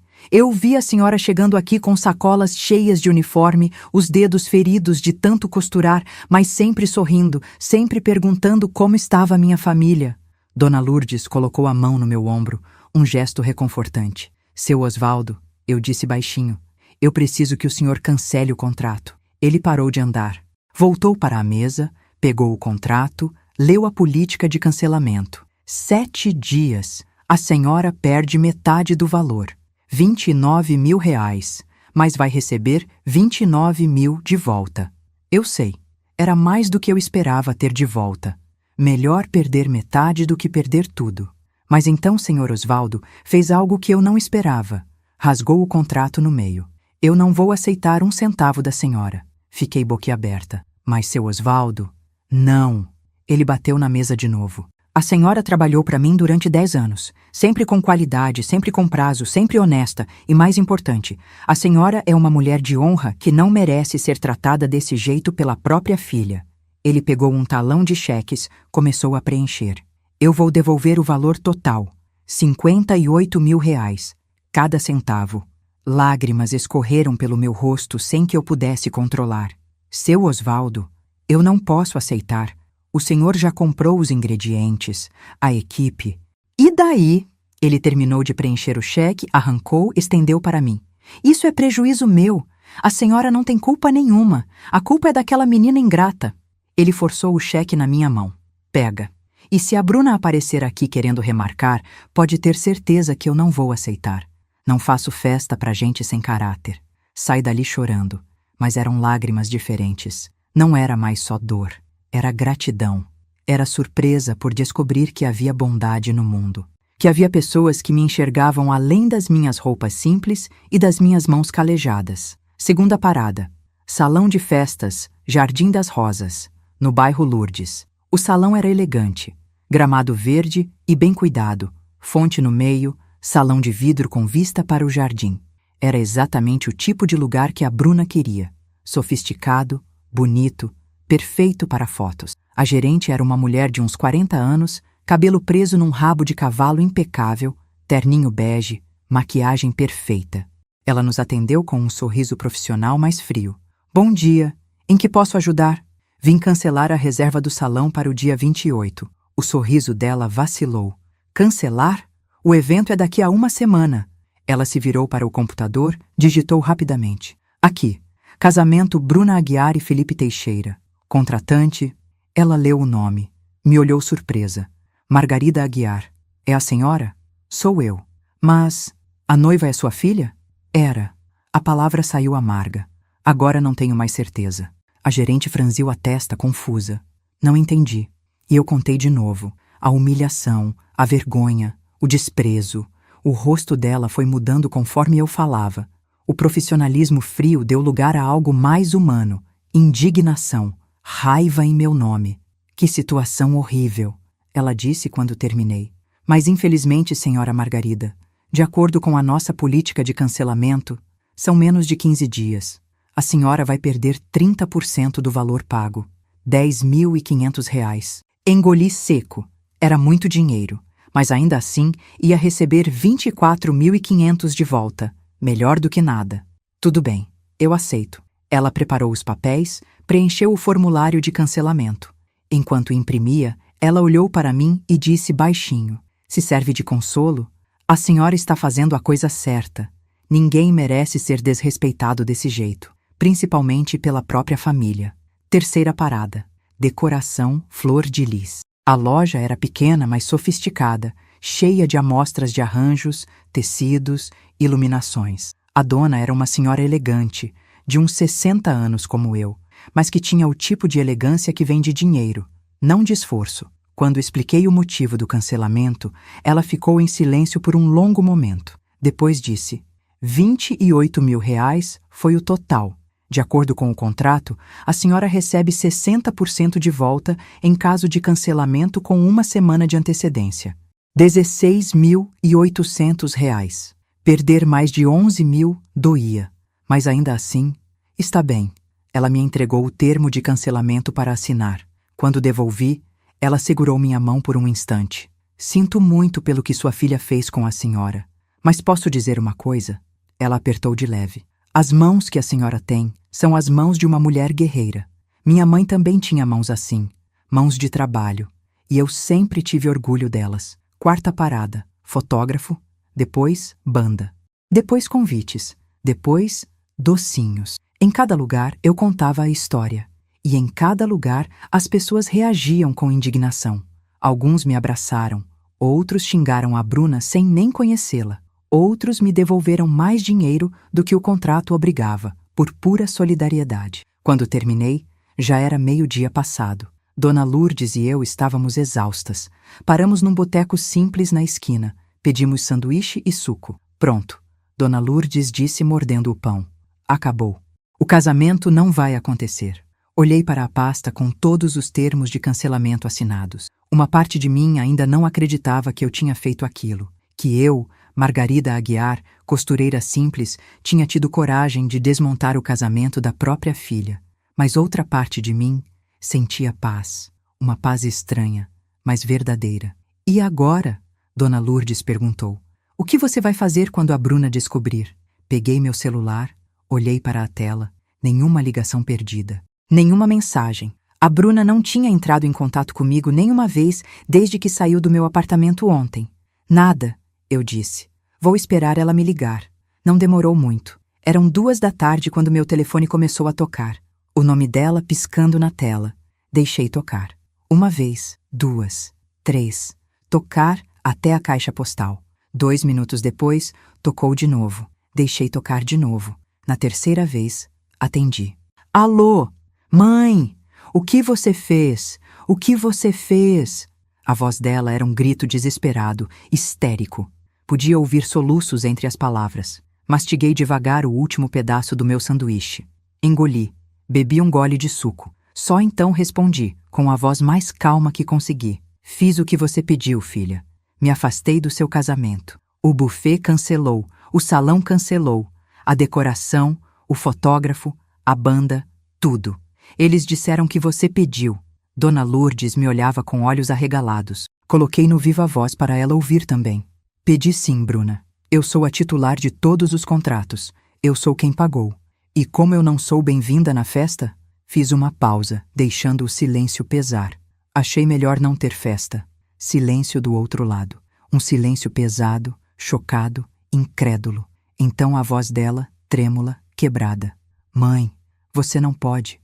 a senhora chegando aqui com sacolas cheias de uniforme, os dedos feridos de tanto costurar, mas sempre sorrindo, sempre perguntando como estava a minha família. Dona Lourdes colocou a mão no meu ombro, um gesto reconfortante. Seu Osvaldo, eu disse baixinho, eu preciso que o senhor cancele o contrato. Ele parou de andar. Voltou para a mesa, pegou o contrato, leu a política de cancelamento. 7 dias. A senhora perde metade do valor. 29 mil reais. Mas vai receber 29 mil de volta. Eu sei. Era mais do que eu esperava ter de volta. Melhor perder metade do que perder tudo. Mas então, senhor Osvaldo, fez algo que eu não esperava. Rasgou o contrato no meio. Eu não vou aceitar um centavo da senhora. Fiquei boquiaberta. Mas seu Osvaldo... Não. Ele bateu na mesa de novo. A senhora trabalhou para mim durante 10 anos. Sempre com qualidade, sempre com prazo, sempre honesta. E mais importante, a senhora é uma mulher de honra que não merece ser tratada desse jeito pela própria filha. Ele pegou um talão de cheques, começou a preencher. Eu vou devolver o valor total. 58 mil reais. Cada centavo. Lágrimas escorreram pelo meu rosto sem que eu pudesse controlar. Seu Osvaldo... Eu não posso aceitar. O senhor já comprou os ingredientes, a equipe. E daí? Ele terminou de preencher o cheque, arrancou, estendeu para mim. Isso é prejuízo meu. A senhora não tem culpa nenhuma. A culpa é daquela menina ingrata. Ele forçou o cheque na minha mão. Pega. E se a Bruna aparecer aqui querendo remarcar, pode ter certeza que eu não vou aceitar. Não faço festa pra gente sem caráter. Sai dali chorando. Mas eram lágrimas diferentes. Não era mais só dor, era gratidão. Era surpresa por descobrir que havia bondade no mundo. Que havia pessoas que me enxergavam além das minhas roupas simples e das minhas mãos calejadas. Segunda parada. Salão de festas, Jardim das Rosas, no bairro Lourdes. O salão era elegante. Gramado verde e bem cuidado. Fonte no meio, salão de vidro com vista para o jardim. Era exatamente o tipo de lugar que a Bruna queria. Sofisticado, bonito, perfeito para fotos. A gerente era uma mulher de uns 40 anos, cabelo preso num rabo de cavalo impecável, terninho bege, maquiagem perfeita. Ela nos atendeu com um sorriso profissional mais frio. Bom dia, em que posso ajudar? Vim cancelar a reserva do salão para o dia 28. O sorriso dela vacilou. Cancelar? O evento é daqui a uma semana. Ela se virou para o computador, digitou rapidamente. Aqui. Casamento Bruna Aguiar e Felipe Teixeira. Contratante. Ela leu o nome. Me olhou surpresa. Margarida Aguiar. É a senhora? Sou eu. Mas a noiva é sua filha? Era. A palavra saiu amarga. Agora não tenho mais certeza. A gerente franziu a testa, confusa. Não entendi. E eu contei de novo. A humilhação, a vergonha, o desprezo. O rosto dela foi mudando conforme eu falava. O profissionalismo frio deu lugar a algo mais humano. Indignação. Raiva em meu nome. Que situação horrível, ela disse quando terminei. Mas infelizmente, senhora Margarida, de acordo com a nossa política de cancelamento, são menos de 15 dias. A senhora vai perder 30% do valor pago. R$ 10.500. Engoli seco. Era muito dinheiro, mas ainda assim ia receber 24.500 de volta. Melhor do que nada. Tudo bem, eu aceito. Ela preparou os papéis, preencheu o formulário de cancelamento. Enquanto imprimia, ela olhou para mim e disse baixinho: se serve de consolo, a senhora está fazendo a coisa certa. Ninguém merece ser desrespeitado desse jeito, principalmente pela própria família. Terceira parada. Decoração Flor de Lis. A loja era pequena, mas sofisticada, cheia de amostras de arranjos, tecidos, iluminações. A dona era uma senhora elegante, de uns 60 anos como eu, mas que tinha o tipo de elegância que vem de dinheiro, não de esforço. Quando expliquei o motivo do cancelamento, ela ficou em silêncio por um longo momento. Depois disse: R$ 28.000 foi o total. De acordo com o contrato, a senhora recebe 60% de volta em caso de cancelamento com uma semana de antecedência. R$ 16.800. Perder mais de 11.000 doía. Mas ainda assim, está bem. Ela me entregou o termo de cancelamento para assinar. Quando devolvi, ela segurou minha mão por um instante. Sinto muito pelo que sua filha fez com a senhora. Mas posso dizer uma coisa? Ela apertou de leve. As mãos que a senhora tem são as mãos de uma mulher guerreira. Minha mãe também tinha mãos assim, mãos de trabalho, e eu sempre tive orgulho delas. Quarta parada, fotógrafo, depois banda, depois convites, depois docinhos. Em cada lugar eu contava a história, e em cada lugar as pessoas reagiam com indignação. Alguns me abraçaram, outros xingaram a Bruna sem nem conhecê-la. Outros me devolveram mais dinheiro do que o contrato obrigava, por pura solidariedade. Quando terminei, já era meio-dia passado. Dona Lourdes e eu estávamos exaustas. Paramos num boteco simples na esquina. Pedimos sanduíche e suco. Pronto, Dona Lourdes disse mordendo o pão. Acabou. O casamento não vai acontecer. Olhei para a pasta com todos os termos de cancelamento assinados. Uma parte de mim ainda não acreditava que eu tinha feito aquilo. Que eu, Margarida Aguiar, costureira simples, tinha tido coragem de desmontar o casamento da própria filha. Mas outra parte de mim sentia paz. Uma paz estranha, mas verdadeira. E agora? Dona Lourdes perguntou. O que você vai fazer quando a Bruna descobrir? Peguei meu celular, olhei para a tela. Nenhuma ligação perdida. Nenhuma mensagem. A Bruna não tinha entrado em contato comigo nenhuma vez desde que saiu do meu apartamento ontem. Nada, eu disse. Vou esperar ela me ligar. Não demorou muito. Eram 2 da tarde quando meu telefone começou a tocar. O nome dela piscando na tela. Deixei tocar. 1 vez, 2, 3. Tocar até a caixa postal. 2 minutos depois, tocou de novo. Deixei tocar de novo. Na terceira vez, atendi. Alô? Mãe! O que você fez? O que você fez? A voz dela era um grito desesperado, histérico. Podia ouvir soluços entre as palavras. Mastiguei devagar o último pedaço do meu sanduíche. Engoli. Bebi um gole de suco. Só então respondi, com a voz mais calma que consegui. Fiz o que você pediu, filha. Me afastei do seu casamento. O buffet cancelou. O salão cancelou. A decoração, o fotógrafo, a banda, tudo. Eles disseram que você pediu. Dona Lourdes me olhava com olhos arregalados. Coloquei no viva voz para ela ouvir também. Pedi sim, Bruna. Eu sou a titular de todos os contratos. Eu sou quem pagou. E como eu não sou bem-vinda na festa, fiz uma pausa, deixando o silêncio pesar. Achei melhor não ter festa. Silêncio do outro lado. Um silêncio pesado, chocado, incrédulo. Então a voz dela, trêmula, quebrada. Mãe, você não pode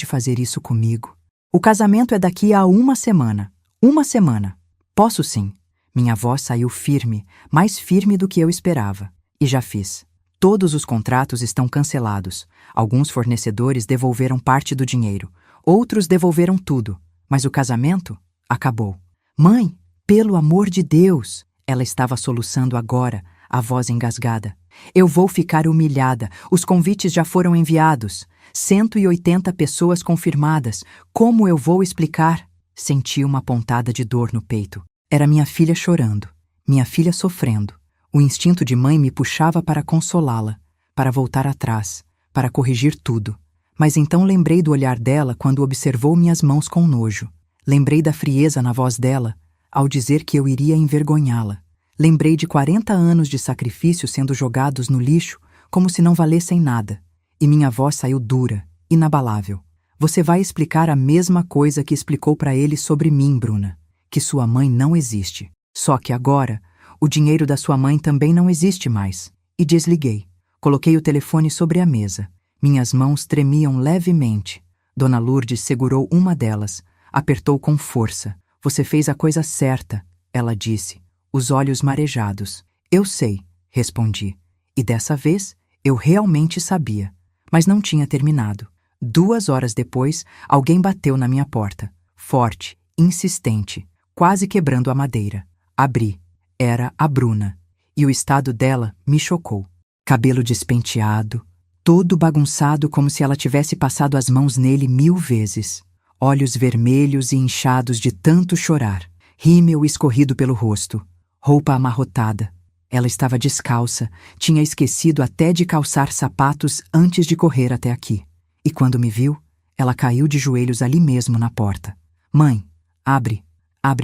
fazer isso comigo. O casamento é daqui a 1 semana. 1 semana. Posso sim. Minha voz saiu firme, mais firme do que eu esperava. E já fiz. Todos os contratos estão cancelados. Alguns fornecedores devolveram parte do dinheiro. Outros devolveram tudo. Mas o casamento acabou. Mãe, pelo amor de Deus! Ela estava soluçando agora, a voz engasgada. Eu vou ficar humilhada. Os convites já foram enviados. 180 pessoas confirmadas. Como eu vou explicar? Senti uma pontada de dor no peito. Era minha filha chorando. Minha filha sofrendo. O instinto de mãe me puxava para consolá-la, para voltar atrás, para corrigir tudo. Mas então lembrei do olhar dela quando observou minhas mãos com nojo. Lembrei da frieza na voz dela, ao dizer que eu iria envergonhá-la. Lembrei de 40 anos de sacrifício sendo jogados no lixo, como se não valessem nada. E minha voz saiu dura, inabalável. Você vai explicar a mesma coisa que explicou para ele sobre mim, Bruna. Que sua mãe não existe. Só que agora, o dinheiro da sua mãe também não existe mais. E desliguei. Coloquei o telefone sobre a mesa. Minhas mãos tremiam levemente. Dona Lourdes segurou uma delas. Apertou com força. Você fez a coisa certa, ela disse, os olhos marejados. Eu sei, respondi. E dessa vez, eu realmente sabia. Mas não tinha terminado. 2 horas depois, alguém bateu na minha porta. Forte, insistente, quase quebrando a madeira. Abri. Era a Bruna. E o estado dela me chocou. Cabelo despenteado, todo bagunçado como se ela tivesse passado as mãos nele 1000 vezes. Olhos vermelhos e inchados de tanto chorar. Rímel escorrido pelo rosto. Roupa amarrotada. Ela estava descalça, tinha esquecido até de calçar sapatos antes de correr até aqui. E quando me viu, ela caiu de joelhos ali mesmo na porta. Mãe, abre,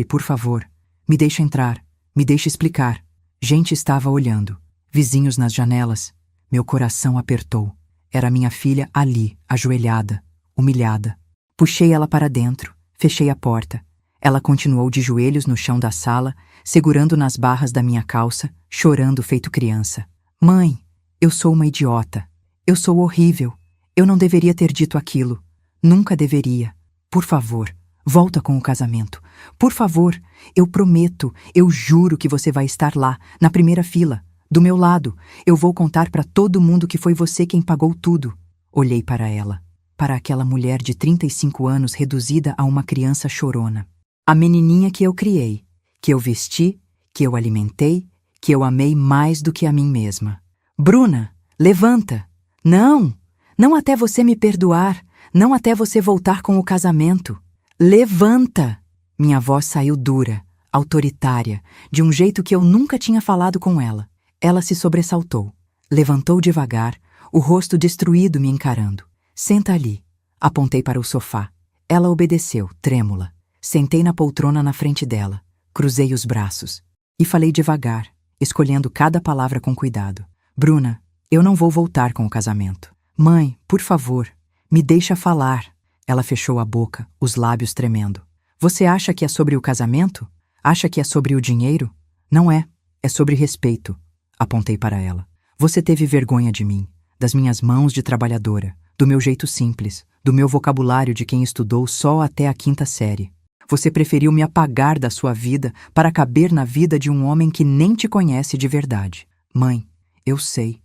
por favor. Me deixa entrar. Me deixe explicar. Gente estava olhando. Vizinhos nas janelas. Meu coração apertou. Era minha filha ali, ajoelhada, humilhada. Puxei ela para dentro. Fechei a porta. Ela continuou de joelhos no chão da sala, segurando nas barras da minha calça, chorando feito criança. Mãe, eu sou uma idiota. Eu sou horrível. Eu não deveria ter dito aquilo. Nunca deveria. Por favor. Volta com o casamento. Por favor, eu prometo, eu juro que você vai estar lá, na primeira fila, do meu lado. Eu vou contar para todo mundo que foi você quem pagou tudo. Olhei para ela, para aquela mulher de 35 anos reduzida a uma criança chorona. A menininha que eu criei, que eu vesti, que eu alimentei, que eu amei mais do que a mim mesma. Bruna, levanta! Não! Não até você me perdoar, não até você voltar com o casamento. Levanta! Minha voz saiu dura, autoritária, de um jeito que eu nunca tinha falado com ela. Ela se sobressaltou. Levantou devagar, o rosto destruído me encarando. Senta ali. Apontei para o sofá. Ela obedeceu, trêmula. Sentei na poltrona na frente dela. Cruzei os braços. E falei devagar, escolhendo cada palavra com cuidado. Bruna, eu não vou voltar com o casamento. Mãe, por favor, me deixa falar. Ela fechou a boca, os lábios tremendo. Você acha que é sobre o casamento? Acha que é sobre o dinheiro? Não é. É sobre respeito. Apontei para ela. Você teve vergonha de mim, das minhas mãos de trabalhadora, do meu jeito simples, do meu vocabulário de quem estudou só até a 5ª série. Você preferiu me apagar da sua vida para caber na vida de um homem que nem te conhece de verdade. Mãe, eu sei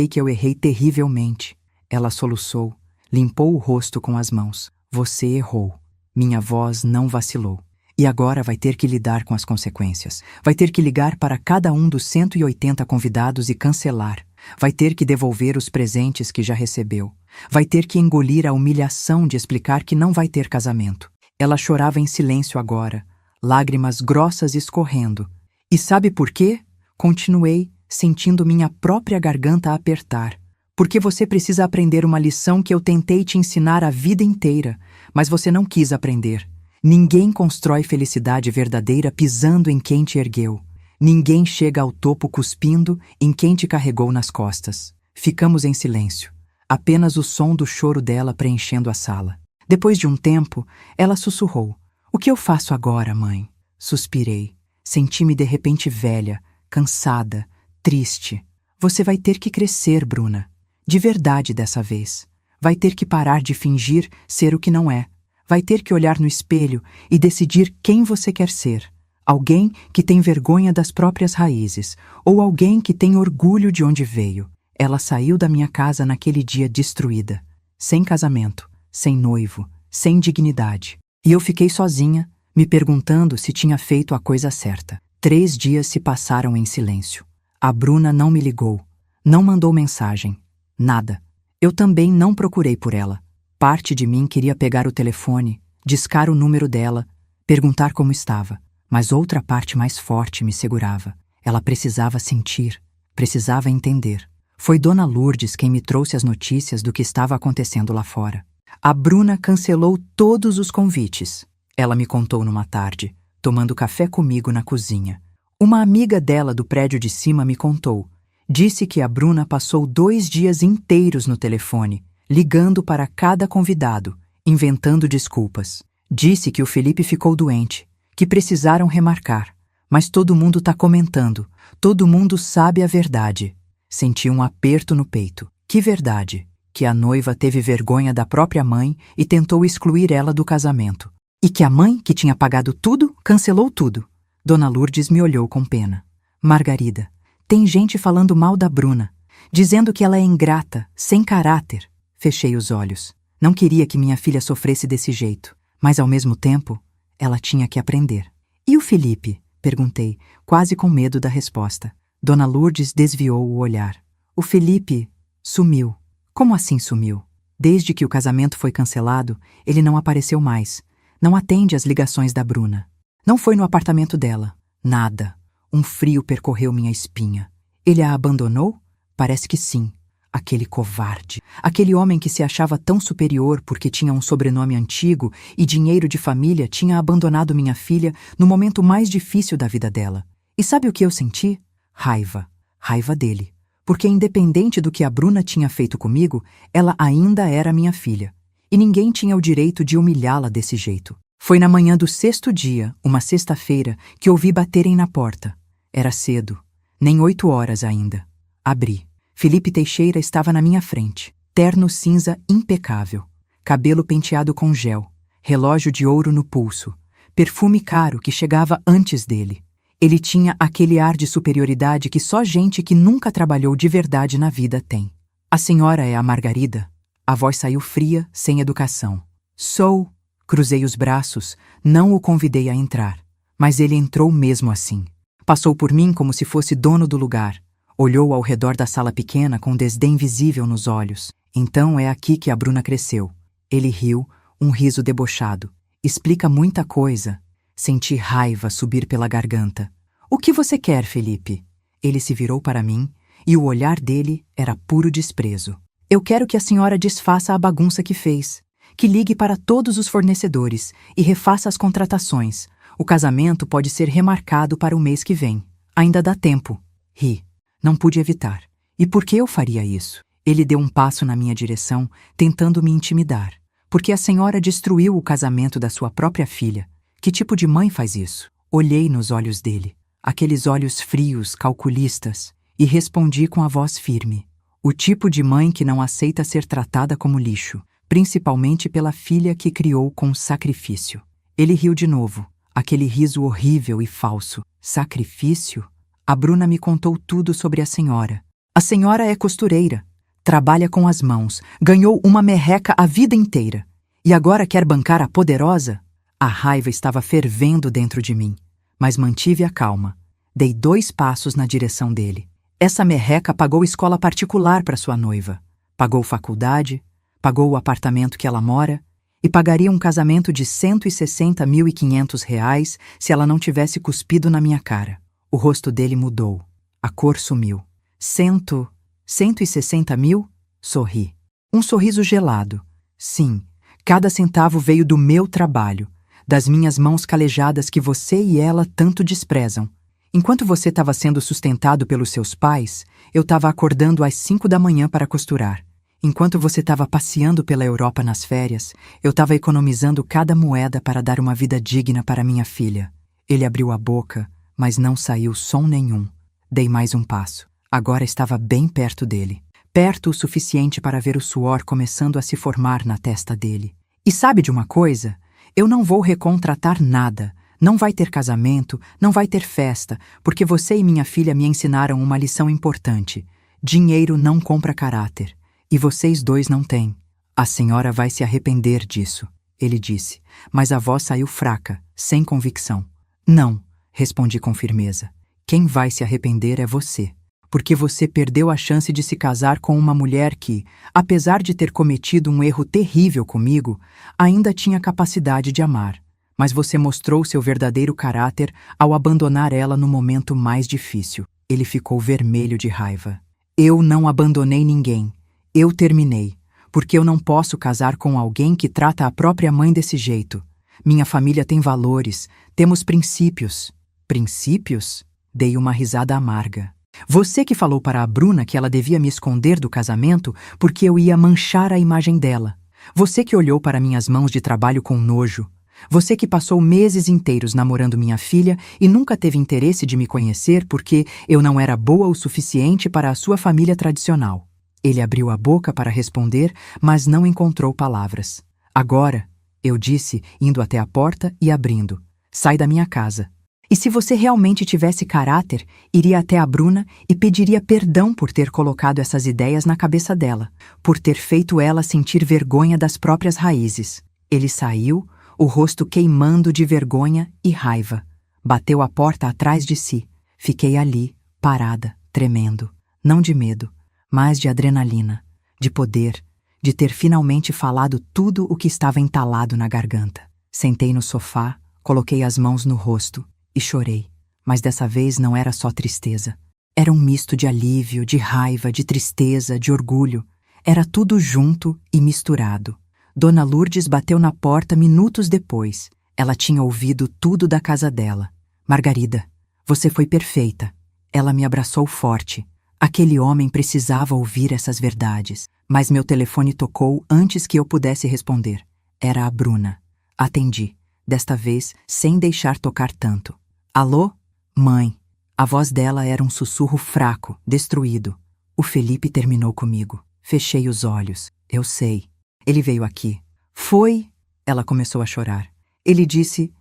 que eu errei terrivelmente. Ela soluçou. Limpou o rosto com as mãos. Você errou. Minha voz não vacilou. E agora vai ter que lidar com as consequências. Vai ter que ligar para cada um dos 180 convidados e cancelar. Vai ter que devolver os presentes que já recebeu. Vai ter que engolir a humilhação de explicar que não vai ter casamento. Ela chorava em silêncio agora, lágrimas grossas escorrendo. E sabe por quê? Continuei, sentindo minha própria garganta apertar. Porque você precisa aprender uma lição que eu tentei te ensinar a vida inteira, mas você não quis aprender. Ninguém constrói felicidade verdadeira pisando em quem te ergueu. Ninguém chega ao topo cuspindo em quem te carregou nas costas. Ficamos em silêncio, apenas o som do choro dela preenchendo a sala. Depois de um tempo, ela sussurrou. O que eu faço agora, mãe? Suspirei. Senti-me de repente velha, cansada, triste. Você vai ter que crescer, Bruna. De verdade dessa vez. Vai ter que parar de fingir ser o que não é. Vai ter que olhar no espelho e decidir quem você quer ser. Alguém que tem vergonha das próprias raízes, ou alguém que tem orgulho de onde veio. Ela saiu da minha casa naquele dia destruída, sem casamento, sem noivo, sem dignidade. E eu fiquei sozinha, me perguntando se tinha feito a coisa certa. 3 dias se passaram em silêncio. A Bruna não me ligou, não mandou mensagem, nada. Eu também não procurei por ela. Parte de mim queria pegar o telefone, discar o número dela, perguntar como estava, mas outra parte mais forte me segurava. Ela precisava sentir, precisava entender. Foi Dona Lourdes quem me trouxe as notícias do que estava acontecendo lá fora. A Bruna cancelou todos os convites. Ela me contou numa tarde, tomando café comigo na cozinha. Uma amiga dela do prédio de cima me contou. Disse que a Bruna passou 2 dias inteiros no telefone, ligando para cada convidado, inventando desculpas. Disse que o Felipe ficou doente, que precisaram remarcar. Mas todo mundo tá comentando, todo mundo sabe a verdade. Senti um aperto no peito. Que verdade? Que a noiva teve vergonha da própria mãe e tentou excluir ela do casamento. E que a mãe, que tinha pagado tudo, cancelou tudo. Dona Lourdes me olhou com pena. Margarida, tem gente falando mal da Bruna, dizendo que ela é ingrata, sem caráter. Fechei os olhos. Não queria que minha filha sofresse desse jeito, mas ao mesmo tempo, ela tinha que aprender. E o Felipe? Perguntei, quase com medo da resposta. Dona Lourdes desviou o olhar. O Felipe sumiu. Como assim sumiu? Desde que o casamento foi cancelado, ele não apareceu mais. Não atende às ligações da Bruna. Não foi no apartamento dela. Nada. Um frio percorreu minha espinha. Ele a abandonou? Parece que sim. Aquele covarde. Aquele homem que se achava tão superior porque tinha um sobrenome antigo e dinheiro de família tinha abandonado minha filha no momento mais difícil da vida dela. E sabe o que eu senti? Raiva. Raiva dele. Porque independente do que a Bruna tinha feito comigo, ela ainda era minha filha. E ninguém tinha o direito de humilhá-la desse jeito. Foi na manhã do 6º dia, uma sexta-feira, que ouvi baterem na porta. Era cedo, nem 8 horas ainda. Abri. Felipe Teixeira estava na minha frente. Terno cinza impecável, cabelo penteado com gel, relógio de ouro no pulso, perfume caro que chegava antes dele. Ele tinha aquele ar de superioridade que só gente que nunca trabalhou de verdade na vida tem. A senhora é a Margarida? A voz saiu fria, sem educação. Sou. Cruzei os braços, não o convidei a entrar. Mas ele entrou mesmo assim. Passou por mim como se fosse dono do lugar. Olhou ao redor da sala pequena com desdém visível nos olhos. Então é aqui que a Bruna cresceu. Ele riu, um riso debochado. Explica muita coisa. Senti raiva subir pela garganta. O que você quer, Felipe? Ele se virou para mim e o olhar dele era puro desprezo. Eu quero que a senhora desfaça a bagunça que fez. Que ligue para todos os fornecedores e refaça as contratações. O casamento pode ser remarcado para o mês que vem. Ainda dá tempo. Ri. Não pude evitar. E por que eu faria isso? Ele deu um passo na minha direção, tentando me intimidar. Porque a senhora destruiu o casamento da sua própria filha. Que tipo de mãe faz isso? Olhei nos olhos dele, aqueles olhos frios, calculistas, e respondi com a voz firme. O tipo de mãe que não aceita ser tratada como lixo, principalmente pela filha que criou com sacrifício. Ele riu de novo, aquele riso horrível e falso. Sacrifício? A Bruna me contou tudo sobre a senhora. A senhora é costureira, trabalha com as mãos, ganhou uma merreca a vida inteira. E agora quer bancar a poderosa? A raiva estava fervendo dentro de mim, mas mantive a calma. Dei 2 passos na direção dele. Essa merreca pagou escola particular para sua noiva, pagou faculdade, pagou o apartamento que ela mora e pagaria um casamento de R$160.500 se ela não tivesse cuspido na minha cara. O rosto dele mudou, a cor sumiu. 160 mil? Sorri. Um sorriso gelado. Sim, cada centavo veio do meu trabalho, das minhas mãos calejadas que você e ela tanto desprezam. Enquanto você estava sendo sustentado pelos seus pais, eu estava acordando às 5 da manhã para costurar. Enquanto você estava passeando pela Europa nas férias, eu estava economizando cada moeda para dar uma vida digna para minha filha. Ele abriu a boca, mas não saiu som nenhum. Dei mais um passo. Agora estava bem perto dele. Perto o suficiente para ver o suor começando a se formar na testa dele. E sabe de uma coisa? Eu não vou recontratar nada. Não vai ter casamento, não vai ter festa, porque você e minha filha me ensinaram uma lição importante. Dinheiro não compra caráter, e vocês dois não têm. A senhora vai se arrepender disso, ele disse, mas a voz saiu fraca, sem convicção. Não, respondi com firmeza. Quem vai se arrepender é você, porque você perdeu a chance de se casar com uma mulher que, apesar de ter cometido um erro terrível comigo, ainda tinha capacidade de amar. Mas você mostrou seu verdadeiro caráter ao abandonar ela no momento mais difícil. Ele ficou vermelho de raiva. Eu não abandonei ninguém. Eu terminei, porque eu não posso casar com alguém que trata a própria mãe desse jeito. Minha família tem valores, temos princípios. Princípios? Dei uma risada amarga. Você que falou para a Bruna que ela devia me esconder do casamento porque eu ia manchar a imagem dela. Você que olhou para minhas mãos de trabalho com nojo. Você que passou meses inteiros namorando minha filha e nunca teve interesse de me conhecer porque eu não era boa o suficiente para a sua família tradicional. Ele abriu a boca para responder, mas não encontrou palavras. Agora, eu disse, indo até a porta e abrindo. Sai da minha casa. E se você realmente tivesse caráter, iria até a Bruna e pediria perdão por ter colocado essas ideias na cabeça dela, por ter feito ela sentir vergonha das próprias raízes. Ele saiu, o rosto queimando de vergonha e raiva. Bateu a porta atrás de si. Fiquei ali, parada, tremendo. Não de medo, mas de adrenalina, de poder, de ter finalmente falado tudo o que estava entalado na garganta. Sentei no sofá, coloquei as mãos no rosto e chorei. Mas dessa vez não era só tristeza. Era um misto de alívio, de raiva, de tristeza, de orgulho. Era tudo junto e misturado. Dona Lourdes bateu na porta minutos depois. Ela tinha ouvido tudo da casa dela. Margarida, você foi perfeita. Ela me abraçou forte. Aquele homem precisava ouvir essas verdades. Mas meu telefone tocou antes que eu pudesse responder. Era a Bruna. Atendi, desta vez sem deixar tocar tanto. Alô? Mãe. A voz dela era um sussurro fraco, destruído. O Felipe terminou comigo. Fechei os olhos. Eu sei. Ele veio aqui. Foi? Ela começou a chorar. Ele disse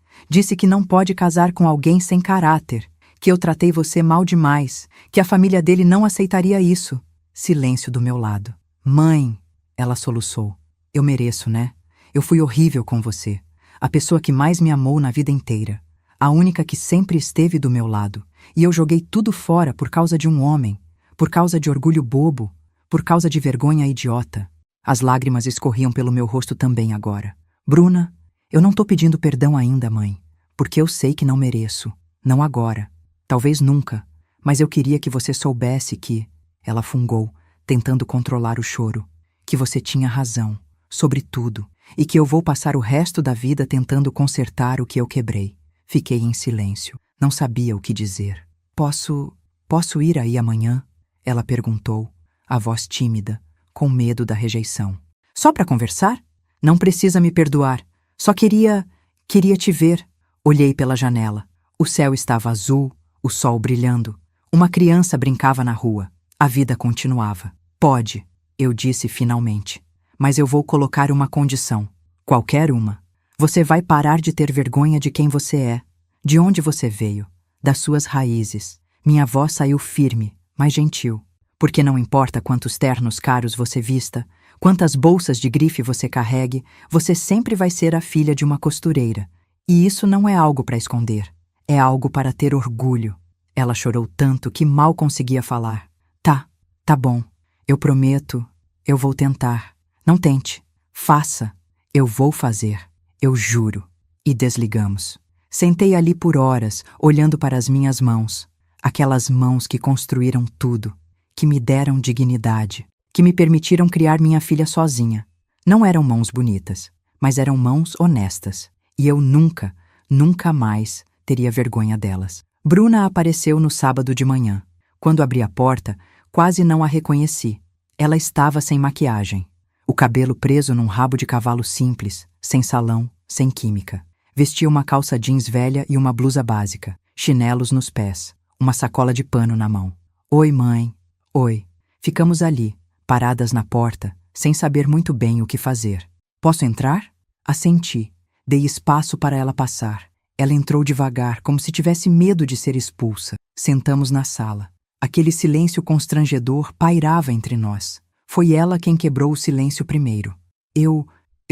que não pode casar com alguém sem caráter, que eu tratei você mal demais, que a família dele não aceitaria isso. Silêncio do meu lado. Mãe, ela soluçou. Eu mereço, né? Eu fui horrível com você. A pessoa que mais me amou na vida inteira. A única que sempre esteve do meu lado. E eu joguei tudo fora por causa de um homem, por causa de orgulho bobo, por causa de vergonha idiota. As lágrimas escorriam pelo meu rosto também agora. Bruna, eu não tô pedindo perdão ainda, mãe, porque eu sei que não mereço. Não agora. Talvez nunca. Mas eu queria que você soubesse que... Ela fungou, tentando controlar o choro. Que você tinha razão, sobre tudo, e que eu vou passar o resto da vida tentando consertar o que eu quebrei. Fiquei em silêncio. Não sabia o que dizer. Posso ir aí amanhã? Ela perguntou, a voz tímida, com medo da rejeição. Só para conversar? Não precisa me perdoar. Só queria te ver. Olhei pela janela. O céu estava azul, o sol brilhando. Uma criança brincava na rua. A vida continuava. Pode, eu disse finalmente. Mas eu vou colocar uma condição. Qualquer uma. Você vai parar de ter vergonha de quem você é, de onde você veio, das suas raízes. Minha voz saiu firme, mas gentil. Porque não importa quantos ternos caros você vista, quantas bolsas de grife você carregue, você sempre vai ser a filha de uma costureira. E isso não é algo para esconder. É algo para ter orgulho. Ela chorou tanto que mal conseguia falar. Tá bom. Eu prometo. Eu vou tentar. Não tente. Faça. Eu vou fazer. Eu juro. E desligamos. Sentei ali por horas, olhando para as minhas mãos. Aquelas mãos que construíram tudo. Que me deram dignidade. Que me permitiram criar minha filha sozinha. Não eram mãos bonitas, mas eram mãos honestas. E eu nunca mais teria vergonha delas. Bruna apareceu no sábado de manhã. Quando abri a porta, quase não a reconheci. Ela estava sem maquiagem. O cabelo preso num rabo de cavalo simples, sem salão, sem química. Vestia uma calça jeans velha e uma blusa básica, chinelos nos pés, uma sacola de pano na mão. Oi, mãe. Oi. Ficamos ali, paradas na porta, sem saber muito bem o que fazer. Posso entrar? Assenti. Dei espaço para ela passar. Ela entrou devagar, como se tivesse medo de ser expulsa. Sentamos na sala. Aquele silêncio constrangedor pairava entre nós. Foi ela quem quebrou o silêncio primeiro. Eu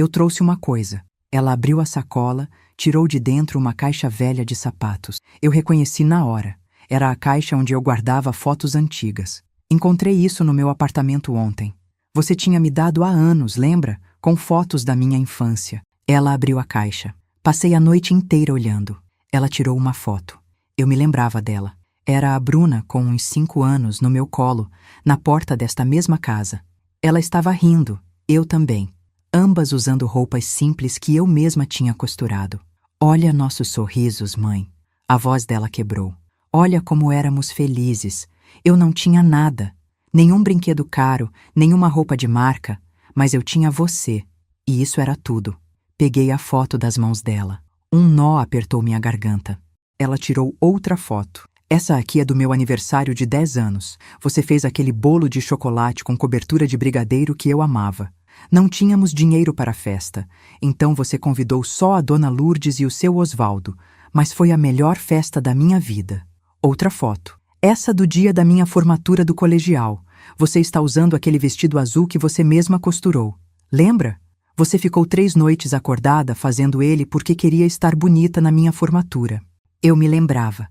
trouxe uma coisa. Ela abriu a sacola, tirou de dentro uma caixa velha de sapatos. Eu reconheci na hora. Era a caixa onde eu guardava fotos antigas. Encontrei isso no meu apartamento ontem. Você tinha me dado há anos, lembra? Com fotos da minha infância. Ela abriu a caixa. Passei a noite inteira olhando. Ela tirou uma foto. Eu me lembrava dela. Era a Bruna, com uns 5 anos, no meu colo, na porta desta mesma casa. Ela estava rindo, eu também. Ambas usando roupas simples que eu mesma tinha costurado. Olha nossos sorrisos, mãe. A voz dela quebrou. Olha como éramos felizes. Eu não tinha nada. Nenhum brinquedo caro, nenhuma roupa de marca, mas eu tinha você. E isso era tudo. Peguei a foto das mãos dela. Um nó apertou minha garganta. Ela tirou outra foto. Essa aqui é do meu aniversário de 10 anos. Você fez aquele bolo de chocolate com cobertura de brigadeiro que eu amava. Não tínhamos dinheiro para a festa, então você convidou só a Dona Lourdes e o seu Osvaldo, mas foi a melhor festa da minha vida. Outra foto. Essa do dia da minha formatura do colegial. Você está usando aquele vestido azul que você mesma costurou. Lembra? Você ficou 3 noites acordada fazendo ele porque queria estar bonita na minha formatura. Eu me lembrava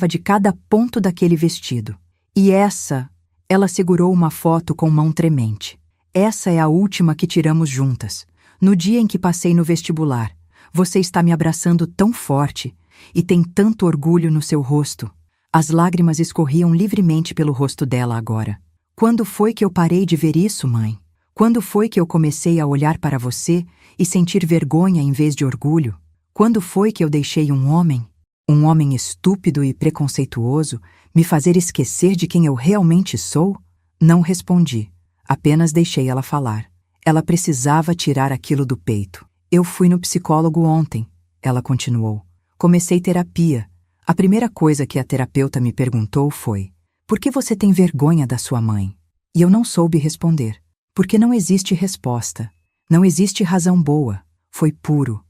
de cada ponto daquele vestido. E ela segurou uma foto com mão tremente. Essa é a última que tiramos juntas. No dia em que passei no vestibular, você está me abraçando tão forte e tem tanto orgulho no seu rosto. As lágrimas escorriam livremente pelo rosto dela agora. Quando foi que eu parei de ver isso, mãe? Quando foi que eu comecei a olhar para você e sentir vergonha em vez de orgulho? Quando foi que eu deixei um homem estúpido e preconceituoso, me fazer esquecer de quem eu realmente sou? Não respondi. Apenas deixei ela falar. Ela precisava tirar aquilo do peito. Eu fui no psicólogo ontem, ela continuou. Comecei terapia. A primeira coisa que a terapeuta me perguntou foi: por que você tem vergonha da sua mãe? E eu não soube responder. Porque não existe resposta. Não existe razão boa. Foi puro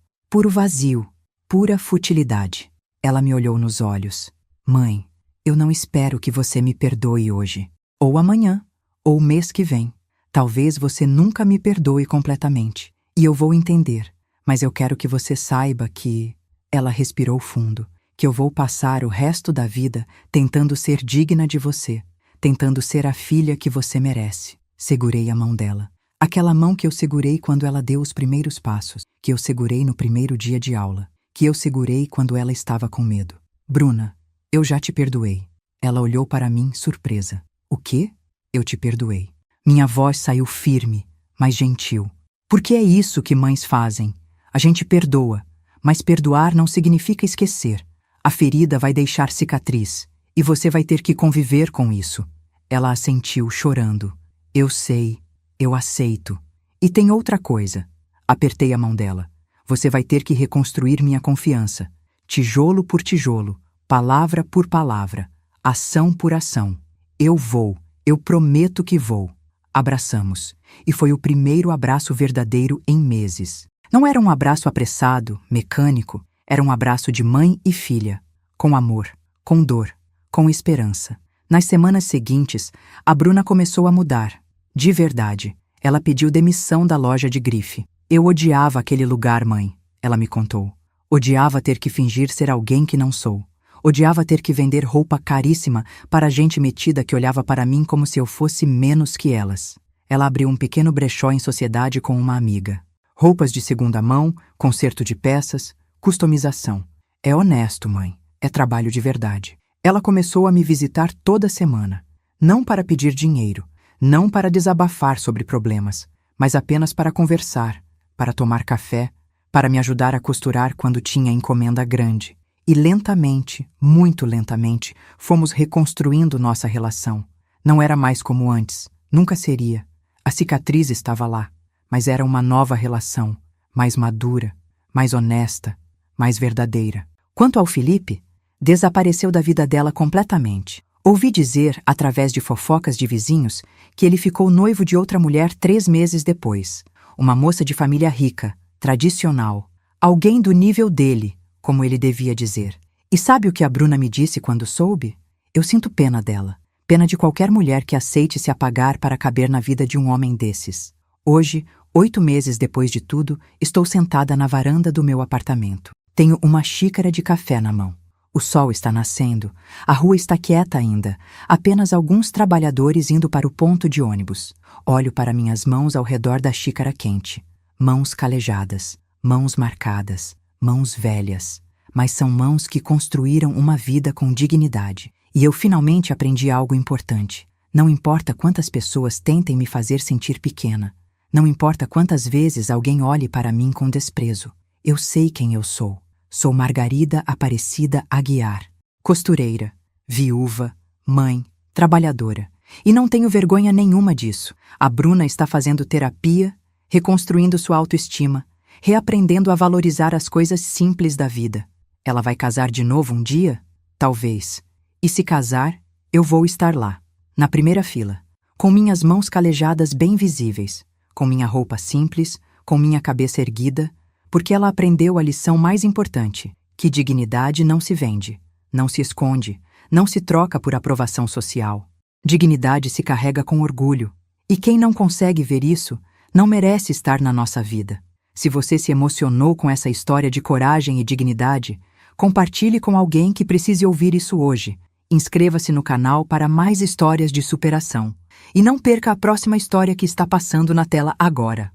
vazio, pura futilidade. Ela me olhou nos olhos. Mãe, eu não espero que você me perdoe hoje. Ou amanhã, ou o mês que vem. Talvez você nunca me perdoe completamente. E eu vou entender. Mas eu quero que você saiba que... Ela respirou fundo. Que eu vou passar o resto da vida tentando ser digna de você. Tentando ser a filha que você merece. Segurei a mão dela. Aquela mão que eu segurei quando ela deu os primeiros passos. Que eu segurei no primeiro dia de aula. Que eu segurei quando ela estava com medo. Bruna, eu já te perdoei. Ela olhou para mim, surpresa. O quê? Eu te perdoei. Minha voz saiu firme, mas gentil. Porque é isso que mães fazem. A gente perdoa, mas perdoar não significa esquecer. A ferida vai deixar cicatriz, e você vai ter que conviver com isso. Ela assentiu, chorando. Eu sei, eu aceito. E tem outra coisa. Apertei a mão dela. Você vai ter que reconstruir minha confiança. Tijolo por tijolo, palavra por palavra, ação por ação. Eu prometo que vou. Abraçamos. E foi o primeiro abraço verdadeiro em meses. Não era um abraço apressado, mecânico. Era um abraço de mãe e filha. Com amor, com dor, com esperança. Nas semanas seguintes, a Bruna começou a mudar. De verdade. Ela pediu demissão da loja de grife. Eu odiava aquele lugar, mãe, ela me contou. Odiava ter que fingir ser alguém que não sou. Odiava ter que vender roupa caríssima para gente metida que olhava para mim como se eu fosse menos que elas. Ela abriu um pequeno brechó em sociedade com uma amiga. Roupas de segunda mão, conserto de peças, customização. É honesto, mãe. É trabalho de verdade. Ela começou a me visitar toda semana. Não para pedir dinheiro, não para desabafar sobre problemas, mas apenas para conversar, para tomar café, para me ajudar a costurar quando tinha encomenda grande. E lentamente, muito lentamente, fomos reconstruindo nossa relação. Não era mais como antes, nunca seria. A cicatriz estava lá, mas era uma nova relação, mais madura, mais honesta, mais verdadeira. Quanto ao Felipe, desapareceu da vida dela completamente. Ouvi dizer, através de fofocas de vizinhos, que ele ficou noivo de outra mulher 3 meses depois. Uma moça de família rica, tradicional, alguém do nível dele, como ele devia dizer. E sabe o que a Bruna me disse quando soube? Eu sinto pena dela. Pena de qualquer mulher que aceite se apagar para caber na vida de um homem desses. Hoje, 8 meses depois de tudo, estou sentada na varanda do meu apartamento. Tenho uma xícara de café na mão. O sol está nascendo, a rua está quieta ainda, apenas alguns trabalhadores indo para o ponto de ônibus. Olho para minhas mãos ao redor da xícara quente. Mãos calejadas, mãos marcadas, mãos velhas. Mas são mãos que construíram uma vida com dignidade. E eu finalmente aprendi algo importante. Não importa quantas pessoas tentem me fazer sentir pequena. Não importa quantas vezes alguém olhe para mim com desprezo. Eu sei quem eu sou. Sou Margarida Aparecida Aguiar. Costureira, viúva, mãe, trabalhadora. E não tenho vergonha nenhuma disso. A Bruna está fazendo terapia, reconstruindo sua autoestima, reaprendendo a valorizar as coisas simples da vida. Ela vai casar de novo um dia? Talvez. E se casar, eu vou estar lá, na primeira fila, com minhas mãos calejadas bem visíveis, com minha roupa simples, com minha cabeça erguida, porque ela aprendeu a lição mais importante, que dignidade não se vende, não se esconde, não se troca por aprovação social. Dignidade se carrega com orgulho, e quem não consegue ver isso, não merece estar na nossa vida. Se você se emocionou com essa história de coragem e dignidade, compartilhe com alguém que precise ouvir isso hoje. Inscreva-se no canal para mais histórias de superação. E não perca a próxima história que está passando na tela agora.